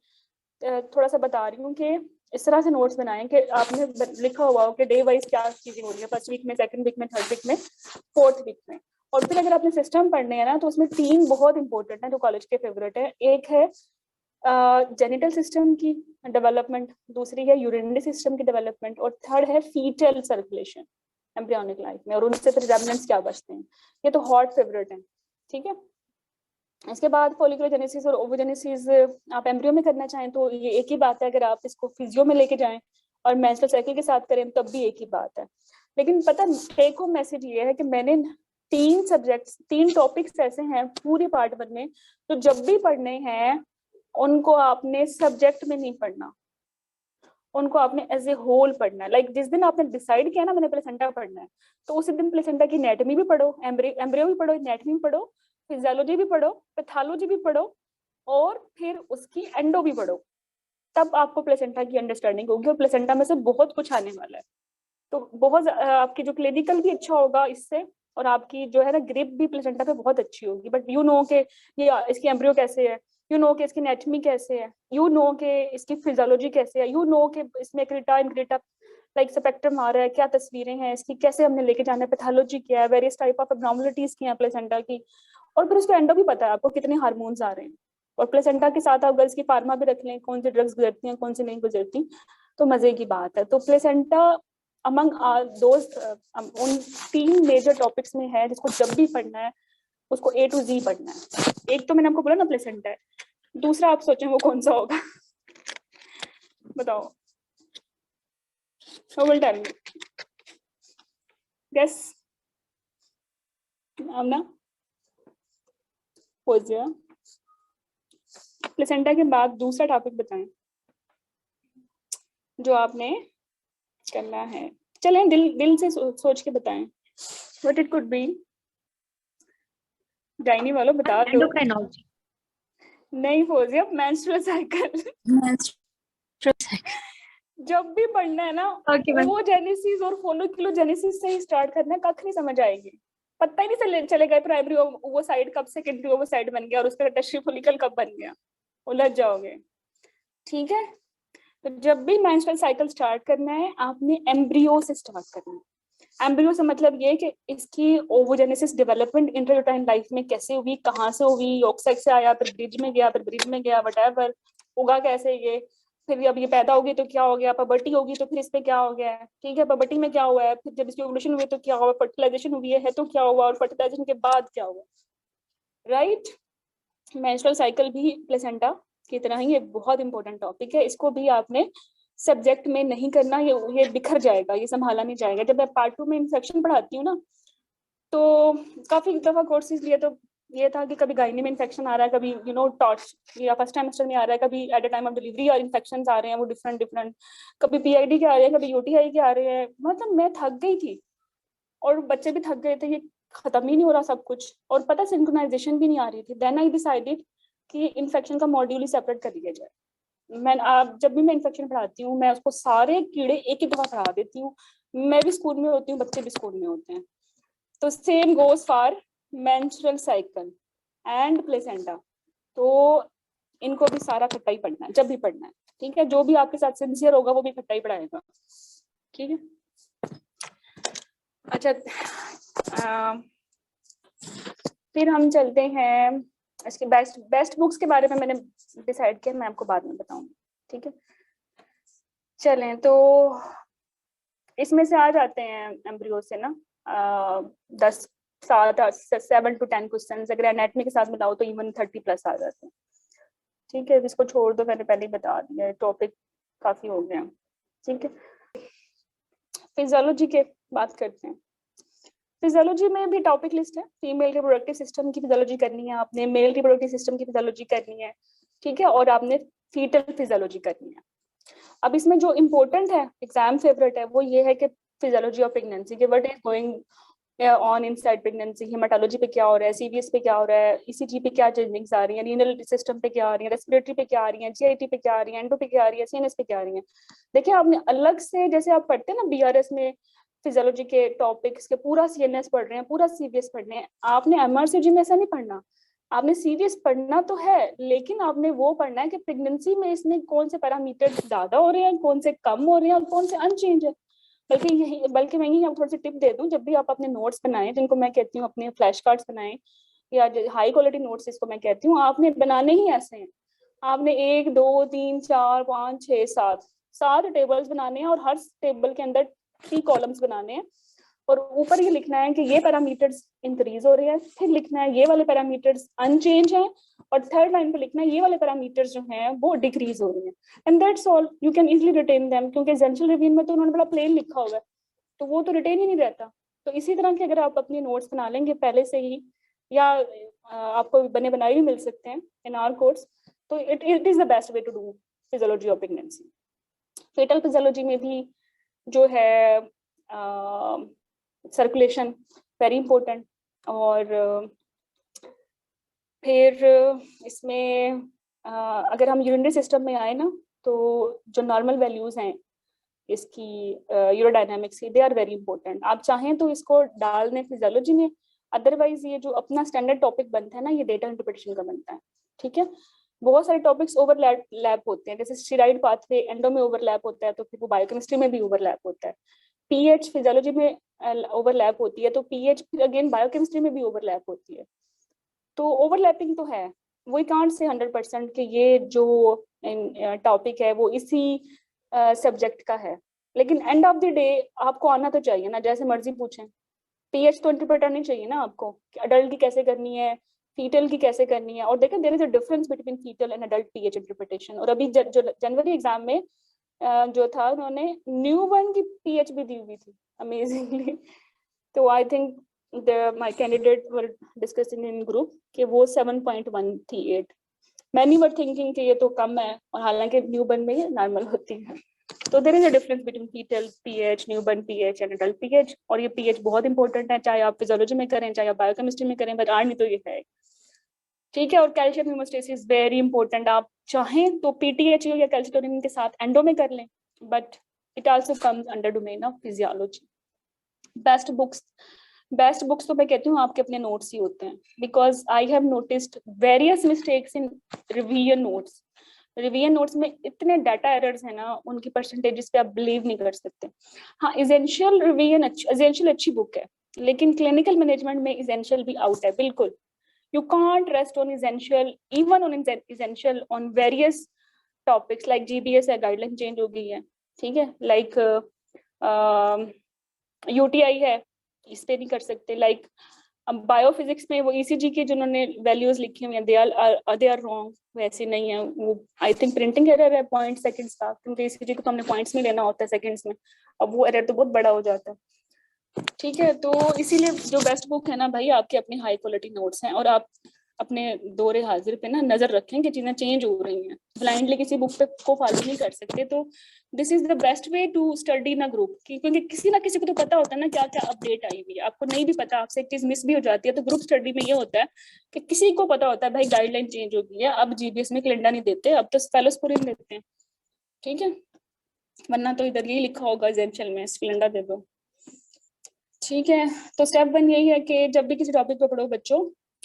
थोड़ा सा बता रही हूँ कि इस तरह से नोट्स बनाएं कि आपने लिखा हुआ हो कि डे वाइज क्या चीजें हो रही है, फर्स्ट वीक में, सेकंड वीक में, थर्ड वीक में, फोर्थ वीक में। और फिर अगर आपने सिस्टम पढ़ने हैं ना, तो उसमें 3 बहुत इंपॉर्टेंट है जो कॉलेज के फेवरेट है। एक है जेनिटल सिस्टम की डेवलपमेंट, दूसरी है यूरिनरी सिस्टम की डेवलपमेंट, और थर्ड है फीटल सर्कुलेशन एम्ब्रियोनिक लाइफ में, और उनसे फिर रेमिनेंट्स क्या बचते हैं। ये तो हॉट फेवरेट है। ठीक है, इसके बाद फोलिकुलोजेनेसिस और ओवोजेनेसिस आप एम्ब्रियो में करना चाहें तो ये एक ही बात है, अगर आप इसको फिजियो में लेके जाएं और मेंस्ट्रुअल साइकिल के साथ करें तब भी एक ही बात है। लेकिन पता टेक होम मैसेज ये है कि मैंने 3 टॉपिक्स ऐसे हैं पूरी पार्ट 1 में, तो जब भी पढ़ने हैं उनको आपने सब्जेक्ट में नहीं पढ़ना, उनको आपने एज ए होल पढ़ना है। लाइक जिस दिन आपने डिसाइड किया ना मैंने प्लेसेंटा पढ़ना है, तो उसी दिन प्लेसेंटा की एनाटॉमी भी पढ़ो, एम्ब्रियो भी पढ़ो, एनाटॉमी भी पढ़ो, फिजियोलॉजी भी पढ़ो, पैथोलॉजी भी पढ़ो, और फिर उसकी एंडो भी पढ़ो। तब आपको प्लेसेंटा की अंडरस्टैंडिंग होगी, और प्लेसेंटा में से बहुत कुछ आने वाला है। तो बहुत आपकी जो क्लिनिकल भी अच्छा होगा इससे, और आपकी जो है ना ग्रिप भी प्लेसेंटा पे बहुत अच्छी होगी। बट यू नो के ये इसकी एम्ब्रियो कैसे है, यू नो के इसकी एनाटॉमी कैसे है, यू नो के इसकी फिजियोलॉजी कैसे है, यू नो के इसमें क्रिटा इनक्रिटा लाइक स्पेक्ट्रम आ रहा है, क्या तस्वीरें हैं इसकी, कैसे हमने लेके जाना है, पैथोलॉजी क्या है, वेरियस टाइप ऑफ एब्नॉर्मलिटीज की है प्लेसेंटा की, और फिर उसका एंडो भी पता है आपको कितने हार्मोन्स आ रहे हैं। और प्लेसेंटा के साथ आप गर्ल्स की फार्मा भी रख लें, कौन सी ड्रग्स गुजरती हैं कौन सी नहीं गुजरती, तो मजे की बात है। तो प्लेसेंटा अमंग दोस्त उन 3 मेजर टॉपिक्स में है जिसको जब भी पढ़ना है उसको A to Z पढ़ना है। एक तो मैंने आपको बोला ना प्लेसेंटा है, दूसरा आप सोचें वो कौन सा होगा बताओ, who will tell me? Guess. Aamna, Fauzia, placenta के बाद दूसरा टॉपिक बताएं जो आपने करना है। चलें दिल से सोच के बताएं what it could be। Gynae वालों बता दो। एंडोक्राइनोलॉजी। नहीं फोजिया, मेंस्ट्रुअल साइकिल। जब भी पढ़ना है ना ओवोजेनेसिस और फोलिकुलोजेनेसिस से ही स्टार्ट करना है, कख नहीं समझ आएगी, पता ही नहीं चलेगा प्राइमरी वो साइड कब सेकेंडरी वो साइड बन गया और उसका टर्शियरी फोलिकल कब बन गया, उलझ जाओगे। ठीक है, तो जब भी मेंस्ट्रुअल साइकिल स्टार्ट करना है आपने एम्ब्रियो से स्टार्ट करना है। एम्ब्रियो से मतलब ये कि इसकी ओवोजेनेसिस डेवलपमेंट इंट्रायूटाइन लाइफ में कैसे हुई, कहाँ से हुई, यॉक साइट से आया, फिर ब्रिज में गया, फिर ब्रिज में गया, व्हाटएवर, उगा कैसे ये, फिर अब ये पैदा होगी तो क्या हो गया, पबर्टी होगी तो फिर इस पे क्या हो गया है। ठीक है, पबर्टी में क्या हुआ है, फिर जब इसकी ओवुलेशन हुई तो क्या हुआ, फर्टिलाइजेशन हुई है तो क्या हुआ, और फर्टिलाइजेशन के बाद क्या हुआ। राइट, मेंस्ट्रुअल साइकिल भी प्लेसेंटा की तरह ही एक बहुत इंपॉर्टेंट टॉपिक है, इसको भी आपने सब्जेक्ट में नहीं करना, ये बिखर जाएगा, ये संभाला नहीं जाएगा। जब मैं पार्ट 2 में इन्फेक्शन पढ़ाती हूँ ना, तो काफी दफा कोर्सेज लिए तो ये था कि कभी गायनी में इन्फेक्शन आ रहा है, कभी टॉर्च या फर्स्ट टाइमेस्टर में आ रहा है, कभी at a time of delivery और इन्फेक्शन आ रहे हैं वो डिफरेंट, कभी PID के आ रहे हैं, कभी UTI के आ रहे हैं। मतलब मैं थक गई थी और बच्चे भी थक गए थे, ये खत्म ही नहीं हो रहा सब कुछ, और पता सिंक्रोनाइजेशन भी नहीं आ रही थी। देन आई डिसाइडेड कि इन्फेक्शन का मॉड्यूल ही सेपरेट कर दिया जाए। मैं आप जब भी मैं इन्फेक्शन पढ़ाती हूँ मैं उसको सारे कीड़े एक ही दफा पढ़ा देती हूँ। मैं भी स्कूल में होती हूँ, बच्चे भी स्कूल में होते हैं, तो same goes for menstrual cycle and placenta. तो इनको भी सारा इकट्ठा ही पढ़ना है जब भी पढ़ना है। ठीक है, जो भी आपके साथ सिंसियर होगा वो भी इकट्ठा ही पढ़ाएगा। ठीक है, अच्छा फिर हम चलते हैं इसके बेस्ट बुक्स के बारे में। मैंने डिसाइड किया मैं आपको बाद में बताऊंगी। ठीक है, चलें तो इसमें से आ जाते हैं एम्ब्रियो से ना 10 7 to 10 क्वेश्चन, अगर एनाटॉमी के साथ मिलाओ तो इवन 30+ आ जाते हैं। ठीक है, इसको छोड़ दो, मैंने पहले ही बता दिया, टॉपिक काफी हो गया। ठीक है, फिजियोलॉजी के बात करते हैं। फिजियोलॉजी में भी टॉपिक लिस्ट है, फीमेल रिप्रोडक्टिव सिस्टम की फिजियोलॉजी करनी है आपने, मेल रिप्रोडक्टिव सिस्टम की फिजियोलॉजी करनी है, ठीक है, और आपने फीटल फिजियोलॉजी करनी है। अब इसमें जो इम्पोर्टेंट है, एग्जाम फेवरेट है, वो ये है कि फिजियोलॉजी ऑफ प्रेगनेंसी के what is going on inside pregnancy, haematology पे क्या हो रहा है, सीवीएस पे क्या हो रहा है, ईसीजी पे क्या चेंजिंग्स आ रही हैं, रीनल सिस्टम पे क्या आ रही है, रेस्पिरेटरी पे क्या आ रही है, जीआईटी पे क्या आ रही है, एंडो पे क्या आ रही है, सीएनएस पे क्या आ रही है। देखिए आपने अलग से, जैसे आप पढ़ते हैं ना बीआरएस में फिजियोलॉजी के टॉपिक्स के, पूरा सीएनएस पढ़ रहे हैं, पूरा सीवीएस पढ़ रहे हैं, आपने एमआरसीजी में ऐसा नहीं पढ़ना। आपने सीवीएस पढ़ना तो है, लेकिन आपने वो पढ़ना है कि प्रेगनेंसी में इसमें कौन से पैरामीटर ज्यादा हो रहे हैं, कौन से कम हो रहे हैं और कौन से अनचेंज है। बल्कि मैं यही थोड़ी सी टिप दे दूं, जब भी आप अपने नोट्स बनाएं, जिनको मैं कहती हूँ अपने फ्लैश कार्ड्स बनाएं या हाई क्वालिटी नोट्स इसको मैं कहती हूँ, आपने बनाने ही ऐसे हैं। आपने 1 2 3 4 5 6 7 टेबल्स बनाने हैं, और हर टेबल के अंदर 3 कॉलम्स बनाने हैं, और ऊपर ये लिखना है कि ये पैरामीटर्स इंक्रीज हो रहे हैं, फिर लिखना है ये वाले पैरामीटर्स अनचेंज हैं, और थर्ड लाइन पे लिखना है ये वाले पैरामीटर्स जो हैं वो डिक्रीज हो रहे हैं। And that's all, you can easily retain them, क्योंकि एसेंशियल रिवीजन में तो उन्होंने बड़ा प्लेन लिखा हुआ है, तो वो तो रिटेन ही नहीं रहता। तो इसी तरह के अगर आप अपने नोट्स बना लेंगे पहले से ही, या आपको बने बनाए भी मिल सकते हैं इन आवर कोर्स, तो it is the best way to do physiology of pregnancy. Fetal physiology में भी जो है सर्कुलेशन वेरी इंपॉर्टेंट, और फिर इसमें अगर हम यूरिनरी सिस्टम में आए ना, तो जो नॉर्मल वैल्यूज हैं इसकी यूरोडायनामिक्स की, दे आर वेरी इंपॉर्टेंट। आप चाहें तो इसको डाल दें फिजियोलॉजी में, अदरवाइज ये जो अपना स्टैंडर्ड टॉपिक बनता है ना, ये डेटा इंटरप्रिटेशन का बनता है। ठीक है, बहुत सारे टॉपिक्स ओवरलैप होते हैं, जैसे स्टीराइड पाथवे एंडो में ओवरलैप होता है, तो फिर वो बायोकेमिस्ट्री में भी ओवरलैप होता है। पीएच फिजियोलॉजी में ओवरलैप होती है, तो पीएच फिर अगेन बायोकेमिस्ट्री में भी ओवरलैप होती है। तो ओवरलैपिंग तो है, वी कांट से 100% कि ये जो टॉपिक है वो इसी सब्जेक्ट का है, लेकिन एंड ऑफ द डे आपको आना तो चाहिए ना, जैसे मर्जी पूछें। पीएच तो इंटरप्रेटर नहीं चाहिए ना आपको, कि अडल्ट की कैसे करनी है, फीटल की कैसे करनी है। और देखें, there is a difference between fetal and adult pH interpretation. और अभी जो जनवरी एग्जाम में जो था, उन्होंने न्यू बर्न की पीएच भी दी हुई थी अमेजिंगली। तो I think my candidate were discussing in group कि वो 7.1 थी 8। मैनी वर थिंकिंग कि ये तो कम है, और हालांकि न्यू बर्न में ये नॉर्मल होती है। तो there is a difference between fetal pH, newborn pH and adult pH. और ये पीएच बहुत इंपॉर्टेंट है, चाहे आप फिजियोलॉजी में करें, चाहे आप बायोकेमिस्ट्री में करें, बट आर नहीं तो ये है। ठीक है, और कैल्शियम हेमोस्टेसिस वेरी इंपॉर्टेंट। आप चाहें तो पीटीएचयू या कैल्शिटोनिन के साथ एंडो में कर लें, but it also comes under domain of physiology. Best books तो मैं कहती हूँ आपके अपने नोट्स ही होते हैं, because I have noticed various mistakes in revision notes. Revision notes में इतने डाटा एरर्स हैं ना, उनकी परसेंटेजेस पे आप बिलीव नहीं कर सकते। हाँ, एसेंशियल रिवीजन एसेंशियल अच्छी बुक है, लेकिन क्लिनिकल मैनेजमेंट में एसेंशियल भी आउट है बिल्कुल। You can't rest on essential, even on essential on various topics like GBS है, guideline change हो गई है, ठीक है, like UTI है, इस पे नहीं कर सकते। like बायोफिजिक्स में वो ECG की जिन्होंने वैल्यूज लिखी हुई हैं, they are wrong, वैसे नहीं है वो। आई थिंक प्रिंटिंग एरर है पॉइंट सेकंड्स का, क्योंकि ECG को तो हमने पॉइंट्स में लेना होता है सेकंड्स में, अब वो एरर तो बहुत बड़ा हो जाता है। ठीक है, तो इसीलिए जो बेस्ट बुक है ना भाई, आपके अपने हाई क्वालिटी नोट्स हैं, और आप अपने दौरे हाजिर पे ना नजर रखें कि चीजें चेंज हो रही हैं, ब्लाइंडली किसी बुक पे को फॉलो नहीं कर सकते। तो this is the best way to study in a group, क्योंकि किसी ना किसी को तो पता होता है ना क्या क्या अपडेट आई हुई है, आपको नहीं भी पता, आपसे एक चीज मिस भी हो जाती है। तो ग्रुप स्टडी में ये होता है कि किसी को पता होता है भाई गाइडलाइन चेंज हो गई है, अब जीबीएस में कैलेंडर नहीं देते, अब तो फेलोस्पोरिन देते हैं। ठीक है, वरना तो इधर यही लिखा होगा एसेंशियल में कैलेंडर दे दो। ठीक है, तो स्टेप 1 यही है कि जब भी किसी टॉपिक पे पढ़ो बच्चों,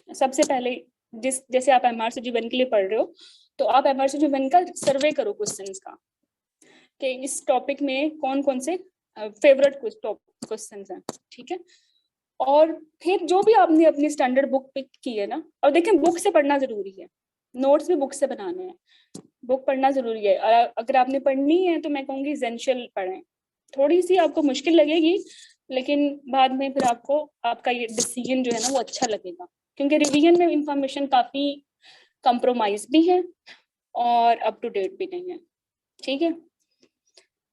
सबसे पहले जैसे आप MRCG-1 के लिए पढ़ रहे हो, तो आप MRCG-1 का सर्वे करो क्वेश्चंस का, कि इस टॉपिक में कौन कौन से फेवरेट क्वेश्चंस हैं। ठीक है, और फिर जो भी आपने अपनी स्टैंडर्ड बुक पिक की है ना, और देखें बुक से पढ़ना जरूरी है, नोट्स भी बुक से बनाने हैं, बुक पढ़ना जरूरी है। और अगर आपने पढ़नी है तो मैं कहूँगी एसेंशियल पढ़ें, थोड़ी सी आपको मुश्किल लगेगी लेकिन बाद में फिर आपको आपका ये डिसीजन जो है ना वो अच्छा लगेगा, क्योंकि रिवीजन में इंफॉर्मेशन काफी कंप्रोमाइज भी है और अप टू डेट भी नहीं है। ठीक है,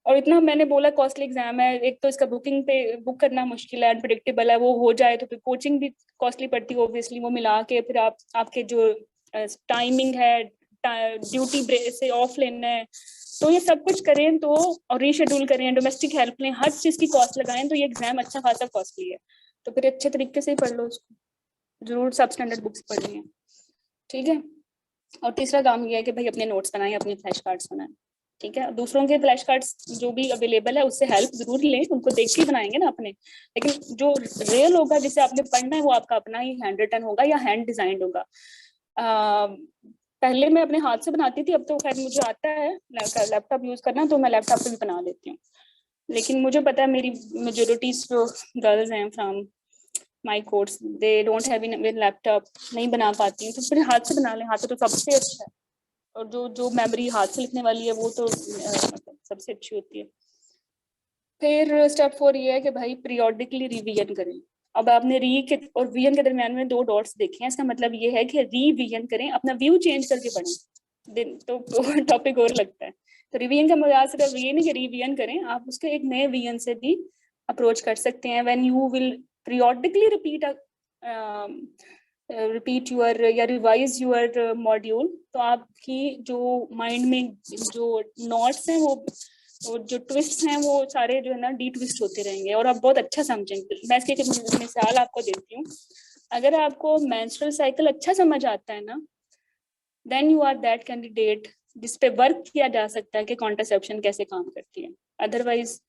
और इतना मैंने बोला कॉस्टली एग्जाम है, एक तो इसका बुकिंग पे बुक करना मुश्किल है, अनप्रिडिक्टेबल है, वो हो जाए तो फिर कोचिंग भी कॉस्टली पड़ती है ऑब्वियसली, वो मिला के फिर आप आपके जो टाइमिंग है, ड्यूटी ब्रेक से ऑफ लेना है, तो ये सब कुछ करें तो, और रीशेड्यूल करें, डोमेस्टिक हेल्प लें, हर चीज की कॉस्ट लगाएं, तो ये एग्जाम अच्छा खासा कॉस्टली है। तो फिर अच्छे तरीके से ही पढ़ लो उसको, जरूर सब स्टैंडर्ड बुक्स पढ़नी है। ठीक है, और तीसरा काम ये है कि भाई अपने नोट्स बनाएं, अपने फ्लैश कार्ड्स बनाएं। ठीक है, दूसरों के फ्लैश कार्ड्स जो भी अवेलेबल है उससे हेल्प जरूर लें, उनको देख के बनाएंगे ना अपने, लेकिन जो रियल होगा जिसे आपने पढ़ना है वो आपका अपना ही हैंड रिटन होगा या हैंड डिजाइंड होगा। पहले मैं अपने हाथ से बनाती थी, अब तो खैर मुझे आता है लैपटॉप यूज करना, तो मैं लैपटॉप पे भी बना लेती हूँ, लेकिन मुझे पता है मेरी मेजोरिटी जो गर्ल्स हैं from my course they don't have in laptop, नहीं बना पाती हूँ, तो फिर हाथ से बना लें, हाथ से तो सबसे अच्छा है, और जो मेमोरी हाथ से लिखने वाली है वो तो सबसे अच्छी होती है। फिर स्टेप 4 ये है कि भाई पीरियोडिकली रिवीजन करें। अब आपने री के और वीएन के दरमियान में 2 डॉट्स देखे हैं, इसका मतलब ये है कि रिवीजन करें, अपना व्यू चेंज करके पढ़ें, दिन तो टॉपिक और लगता है। तो रिवीजन का मतलब सिर्फ ये नहीं कि रिवीजन करें, आप उसके एक नए विजन से भी अप्रोच कर सकते हैं। When you will periodically repeat your या रिवाइज यूर मॉड्यूल, तो आपकी जो माइंड में जो नॉट्स हैं वो जो ट्विस्ट हैं वो सारे जो है ना डी ट्विस्ट होते रहेंगे और आप बहुत अच्छा समझेंगे। मैं इसकी एक मिसाल आपको देती हूँ, अगर आपको मेंस्ट्रुअल साइकिल अच्छा समझ आता है ना, then you are that candidate जिस पे वर्क किया जा सकता है कि कॉन्ट्रासेप्शन कैसे काम करती है। Otherwise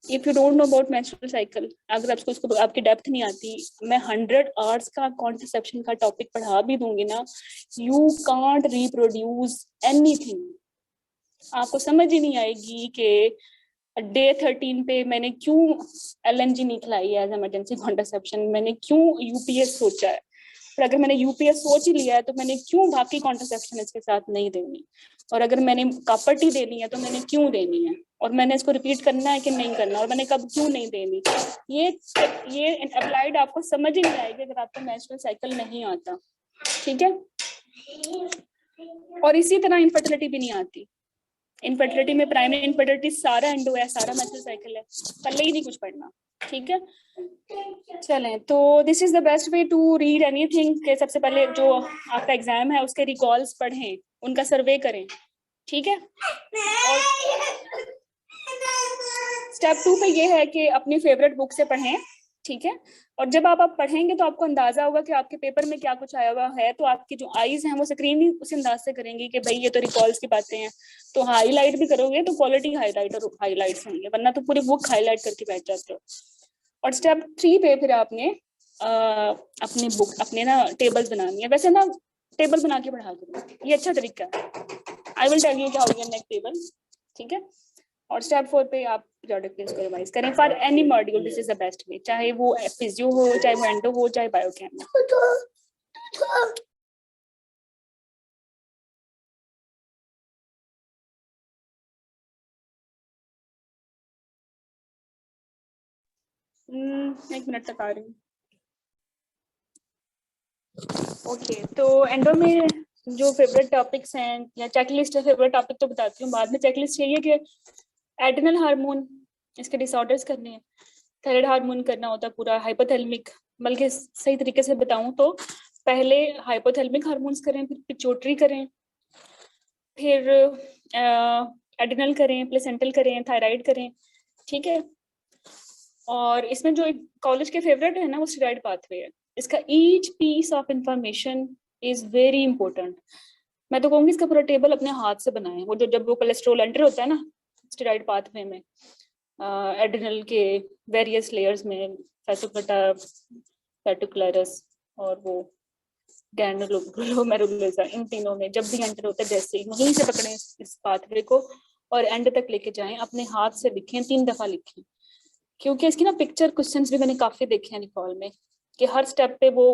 if you don't know about menstrual cycle, अगर आपको उसको आपकी डेप्थ नहीं आती, मैं 100 आवर्स का कॉन्ट्रासेप्शन का टॉपिक पढ़ा भी दूंगी ना, यू कांट रिप्रोड्यूस एनीथिंग, आपको समझ ही नहीं आएगी कि डे 13 पे मैंने क्यों LNG नहीं खिलाई है एज इमरजेंसी कॉन्ट्रासेप्शन, मैंने क्यों यूपीएस सोचा है, पर अगर मैंने यूपीएस सोच ही लिया है तो मैंने क्यों बाकी कॉन्ट्रासेप्शन इसके साथ नहीं देनी, और अगर मैंने कॉपर देनी है तो मैंने क्यों देनी है, और मैंने इसको रिपीट करना है कि नहीं करना, और मैंने कब क्यों नहीं देनी। ये अप्लाइड आपको समझ ही नहीं आएगी अगर आपको मेंस्ट्रुअल साइकिल नहीं आता। ठीक है, और इसी तरह इनफर्टिलिटी भी नहीं आती। इनफर्टिलिटी में प्राइमरी इनफर्टिलिटी सारा एंडो है, सारा मेंस्ट्रुअल साइकिल है, पहले ही नहीं कुछ पढ़ना। ठीक है, चलें, तो this is the best way to read anything के सबसे पहले जो आपका एग्जाम है उसके रिकॉल्स पढ़ें, उनका सर्वे करें। ठीक है, और स्टेप 2 पे ये है कि अपनी फेवरेट बुक से पढ़ें। ठीक है, और जब आप पढ़ेंगे तो आपको अंदाजा होगा कि आपके पेपर में क्या कुछ आया हुआ है, तो आपकी जो आईज हैं वो स्क्रीन भी उस अंदाज से करेंगी कि भाई ये तो रिकॉल्स की बातें हैं, तो हाईलाइट भी करोगे तो क्वालिटी हाईलाइट और हाईलाइट्स होंगे, वरना तो पूरी बुक हाईलाइट करके बैठ जाते हो। और स्टेप 3 पे फिर आपने अपनी बुक अपने ना टेबल्स बनानी है, वैसे ना टेबल बना के पढ़ा करो, ये अच्छा तरीका है। I will tell you how you make table. ठीक है, और स्टेप 4 पे आप पीरियोडिकली इसको रिवाइज करें for any module, this is the best वे, चाहे वो फिजियो हो, चाहे वो एंडो हो, चाहे बायोकेम। एक मिनट तक आ रही हूँ। ओके, तो एंडो में जो फेवरेट टॉपिक्स हैं या चेकलिस्ट है, फेवरेट टॉपिक तो बताती हूँ बाद में। चेकलिस्ट यही है कि एड्रिनल हार्मोन, इसके डिसऑर्डर्स करने हैं, थायराइड हार्मोन करना होता है पूरा, हाइपोथैलेमिक, बल्कि सही तरीके से बताऊं तो पहले हाइपोथैलेमिक हार्मोन्स करें, फिर पिट्यूटरी करें, फिर एड्रिनल करें, प्लेसेंटल करें, थायराइड करें। ठीक है, और इसमें जो कॉलेज के फेवरेट है ना वो स्टेरॉइड पाथवे है, इसका each piece of information is very important. मैं तो कहूँगी इसका पूरा टेबल अपने हाथ से बनाएं, वो जो जब वो कोलेस्ट्रॉल एंटर होता है ना स्टेरॉइड पाथवे में, एड्रिनल के वेरियस लेयर्स में, रेटिकुलरस और वो ग्लैंडुलोमेरुलर, इन तीनों में जब भी एंटर होता है, जैसे यहीं से पकड़ें इस पाथवे को और एंड तक लेके जाएं, अपने हाथ से लिखें, 3 दफा लिखें, क्योंकि इसकी ना पिक्चर क्वेश्चंस भी मैंने काफी देखे हैं निकॉल में कि हर स्टेप पे वो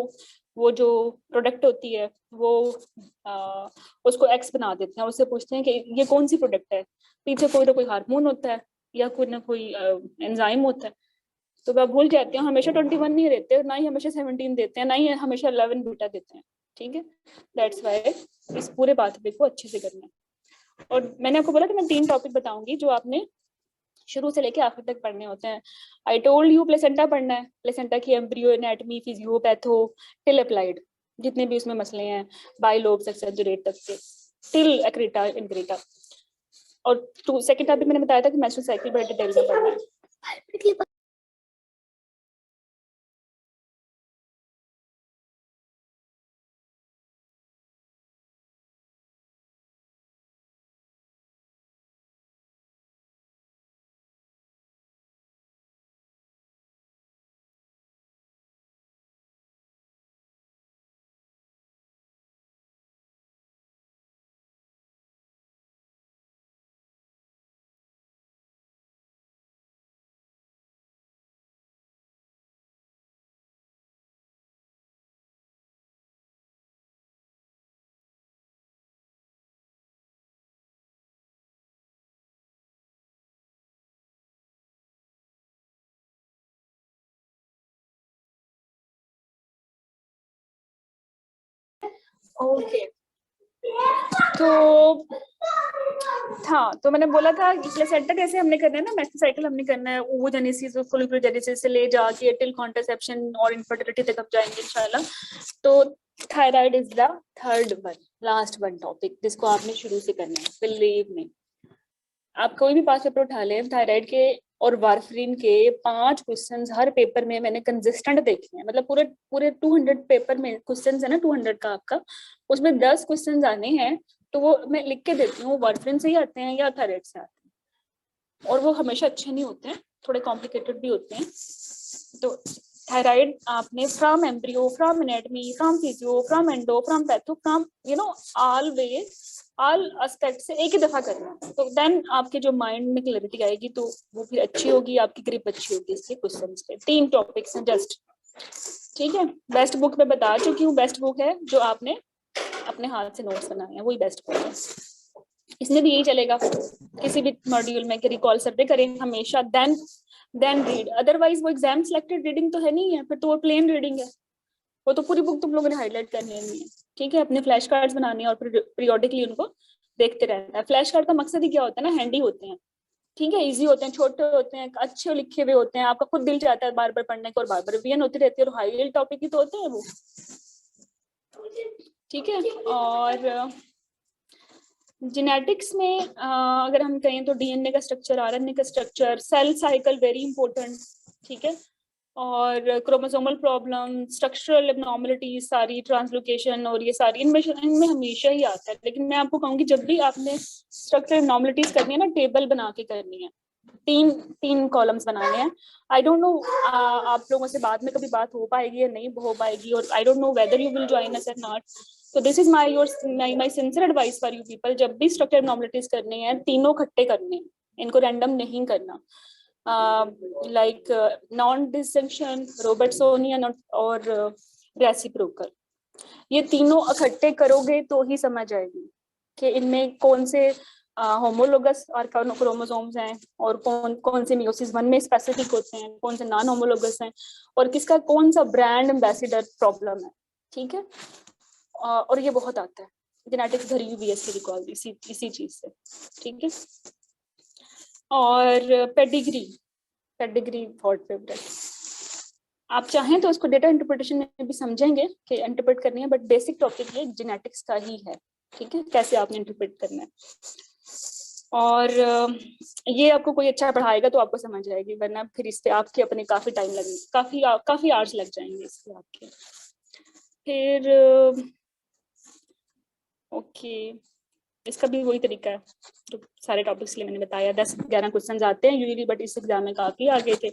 वो जो प्रोडक्ट होती है वो उसको एक्स बना देते हैं, उससे पूछते हैं कि ये कौन सी प्रोडक्ट है, पीछे कोई ना कोई हार्मोन होता है या कोई ना कोई एंजाइम होता है। तो वह भूल जाते हैं, हमेशा 21 नहीं देते, ना ही हमेशा 17 देते हैं, ना ही हमेशा 11 बीटा देते हैं। ठीक है, दैट्स वाई इस पूरे पाथवे को अच्छे से करना है। और मैंने आपको बोला कि मैं 3 टॉपिक बताऊंगी जो आपने शुरू से लेके आखिर तक पढ़ने होते हैं। आई टोल्ड यू प्लेसेंटा पढ़ना है, प्लेसेंटा की embryo, anatomy, physio, patho, till applied, जितने भी उसमें मसले हैं बाइलोब्स एक्सेंजुरेट तक के, टिल एक्रेटा इनक्रेटा। और सेकंड टॉपिक मैंने बताया था कि मेंस्ट्रुअल साइकिल बड़े डिटेल में पढ़ना है। ओके, तो हाँ, तो मैंने बोला था प्लेसेंटा कैसे हमने करना है ना, मेंस्ट्रुअल साइकिल हमने करना है ओवोजेनेसिस और फोलिकुलोजेनेसिस से ले जाके टिल कॉन्ट्रासेप्शन और इनफर्टिलिटी तक हम जाएंगे इंशाल्लाह। तो thyroid is the third one, last one topic जिसको आपने शुरू से करना है। बिलीव मी, आप कोई भी पास पेपर उठा लें थायराइड के और वारफरीन के 5 क्वेश्चंस हर पेपर में मैंने कंसिस्टेंट देखे हैं। मतलब पूरे पूरे 200 पेपर में क्वेश्चंस है ना, 200 का आपका, उसमें 10 क्वेश्चंस आने हैं तो वो मैं लिख के देती हूँ, वारफरीन से ही आते हैं या थायराइड से आते हैं, और वो हमेशा अच्छे नहीं होते हैं, थोड़े कॉम्प्लिकेटेड भी होते हैं। तो थायराइड आपने from embryo, from anatomy, from physio, from endo, from patho, from all way, all aspect से एक ही दफा करना है। तो देन आपके जो माइंड में क्लैरिटी आएगी तो वो फिर अच्छी होगी, आपकी ग्रिप अच्छी होगी इसके क्वेश्चंस पे। 3 टॉपिक्स हैं जस्ट, ठीक है। बेस्ट बुक में बता चुकी हूँ, बेस्ट बुक है जो आपने अपने हाथ से नोट्स बनाए हैं, वही बेस्ट बुक है। इसमें भी यही चलेगा किसी भी मॉड्यूल में कि रिकॉल सर्वे करें हमेशा, देन रीड, अदरवाइज वो एग्जाम सिलेक्टेड रीडिंग तो है नहीं है, फिर तो वो प्लेन रीडिंग है, वो तो पूरी बुक तुम लोगों ने हाईलाइट करनी है। ठीक है, अपने फ्लैश कार्ड्स बनाने हैं और पीरियोडिकली उनको देखते रहना है। फ्लैश कार्ड का मकसद ही क्या होता है ना, हैंडी होते हैं, ठीक है, इजी होते हैं, छोटे होते हैं, अच्छे लिखे हुए होते हैं, आपका खुद दिल चाहता है बार बार पढ़ने को और बार बार रिवीजन होती रहती है, और हाई टॉपिक ही तो होते हैं वो। ठीक है, और जेनेटिक्स में अगर हम कहें तो डीएनए का स्ट्रक्चर, आरएनए का structure, cell cycle very important, ठीक है, और क्रोमोसोमल प्रॉब्लम, स्ट्रक्चरल एबनॉर्मलिटीज सारी, ट्रांसलोकेशन और ये सारी इनमें हमेशा ही आता है। लेकिन मैं आपको कहूँगी जब भी आपने स्ट्रक्चरल एबनॉर्मलिटीज करनी है ना, टेबल बना के करनी है, तीन कॉलम्स बनाने हैं। आई डोंट नो आप लोगों से बाद में कभी बात हो पाएगी या नहीं हो पाएगी, और I don't know whether you will join us और not. So this is my sincere advice for you people, जब भी स्ट्रक्चर एबनॉर्मलिटीज करने हैं तीनों इकट्ठे करने हैं, इनको रैंडम नहीं करना। लाइक नॉन डिसजंक्शन, रॉबर्टसोनियन और रेसिप्रोकल, ये तीनों इकट्ठे करोगे तो ही समझ आएगी कि इनमें कौन से होमोलोगस और क्रोमोसोम्स हैं, और कौन कौन से मियोसिस 1 में स्पेसिफिक होते हैं, कौन से नॉन होमोलोगस हैं, और किसका कौन सा ब्रांड एम्बेसिडर प्रॉब्लम है। ठीक है, और ये बहुत आता है, जेनेटिक्स भरी हुई है इसकी रिकॉल इसी चीज से। ठीक है, और पेडिग्री थॉट फेवरेट, आप चाहें तो उसको डेटा इंटरप्रिटेशन में भी समझेंगे कि इंटरप्रेट करनी है, बट बेसिक टॉपिक ये जेनेटिक्स का ही है। ठीक है, कैसे आपने इंटरप्रेट करना है, और ये आपको कोई अच्छा पढ़ाएगा तो आपको समझ आएगी, वरना फिर इस पे आपके अपने काफी टाइम लगेगा, काफी आवर्स लग जाएंगे इसके आपके। फिर ओके, इसका भी वही तरीका है जो सारे टॉपिक्स के लिए मैंने बताया, 10-11 क्वेश्चन आते हैं यूजुअली, बट इस एग्जाम में काफी आगे थे।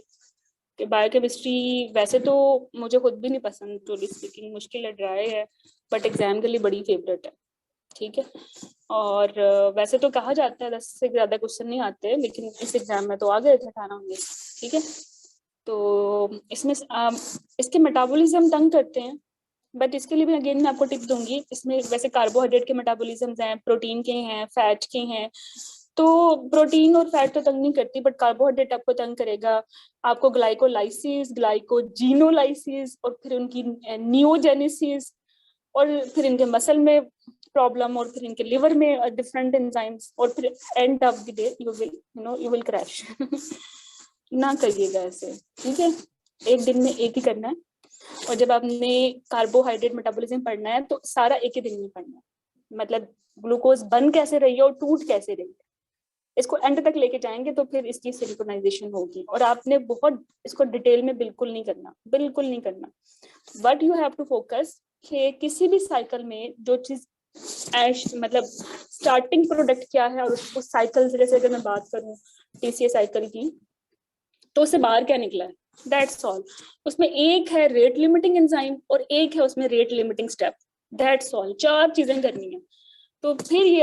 कि बायोकेमिस्ट्री वैसे तो मुझे खुद भी नहीं पसंद, ट्रूली स्पीकिंग मुश्किल है, ड्राई है, बट एग्जाम के लिए बड़ी फेवरेट है। ठीक है, और वैसे तो कहा जाता है 10 से ज्यादा क्वेश्चन नहीं आते, लेकिन इस एग्जाम में तो आ गए थे 18-19। ठीक है, तो इसमें इसके मेटाबॉलिज्म तंग करते हैं, बट इसके लिए भी अगेन मैं आपको टिप दूंगी, इसमें वैसे कार्बोहाइड्रेट के मेटाबॉलिज्म्स हैं, प्रोटीन के हैं, फैट के हैं। तो प्रोटीन और फैट तो तंग नहीं करती, बट कार्बोहाइड्रेट आपको तंग करेगा। आपको ग्लाइकोलाइसिस, ग्लाइकोजीनोलाइसिस, और फिर उनकी नियोजेनेसिस, और फिर इनके मसल में प्रॉब्लम, और फिर इनके लिवर में डिफरेंट एंजाइम्स, और फिर end of the day you will crash. ना करिएगा ऐसे, ठीक है। एक दिन में एक ही करना है, और जब आपने कार्बोहाइड्रेट मेटाबॉलिज्म पढ़ना है तो सारा एक ही दिन में पढ़ना है। मतलब ग्लूकोज बन कैसे रही है और टूट कैसे रही है, इसको एंड तक लेके जाएंगे तो फिर इसकी सिंक्रोनाइजेशन होगी। और आपने बहुत इसको डिटेल में बिल्कुल नहीं करना, बिल्कुल नहीं करना। But you have to focus कि किसी भी साइकिल में जो चीज मतलब स्टार्टिंग प्रोडक्ट क्या है, और उस साइकिल से, जैसे अगर मैं बात करूं टीसीए साइकिल की, तो उससे बाहर क्या निकला है, दैट्स ऑल। उसमें एक है रेट लिमिटिंग एंजाइम और एक है उसमें rate limiting step, that's all. 4 चीजें करनी है, तो फिर ये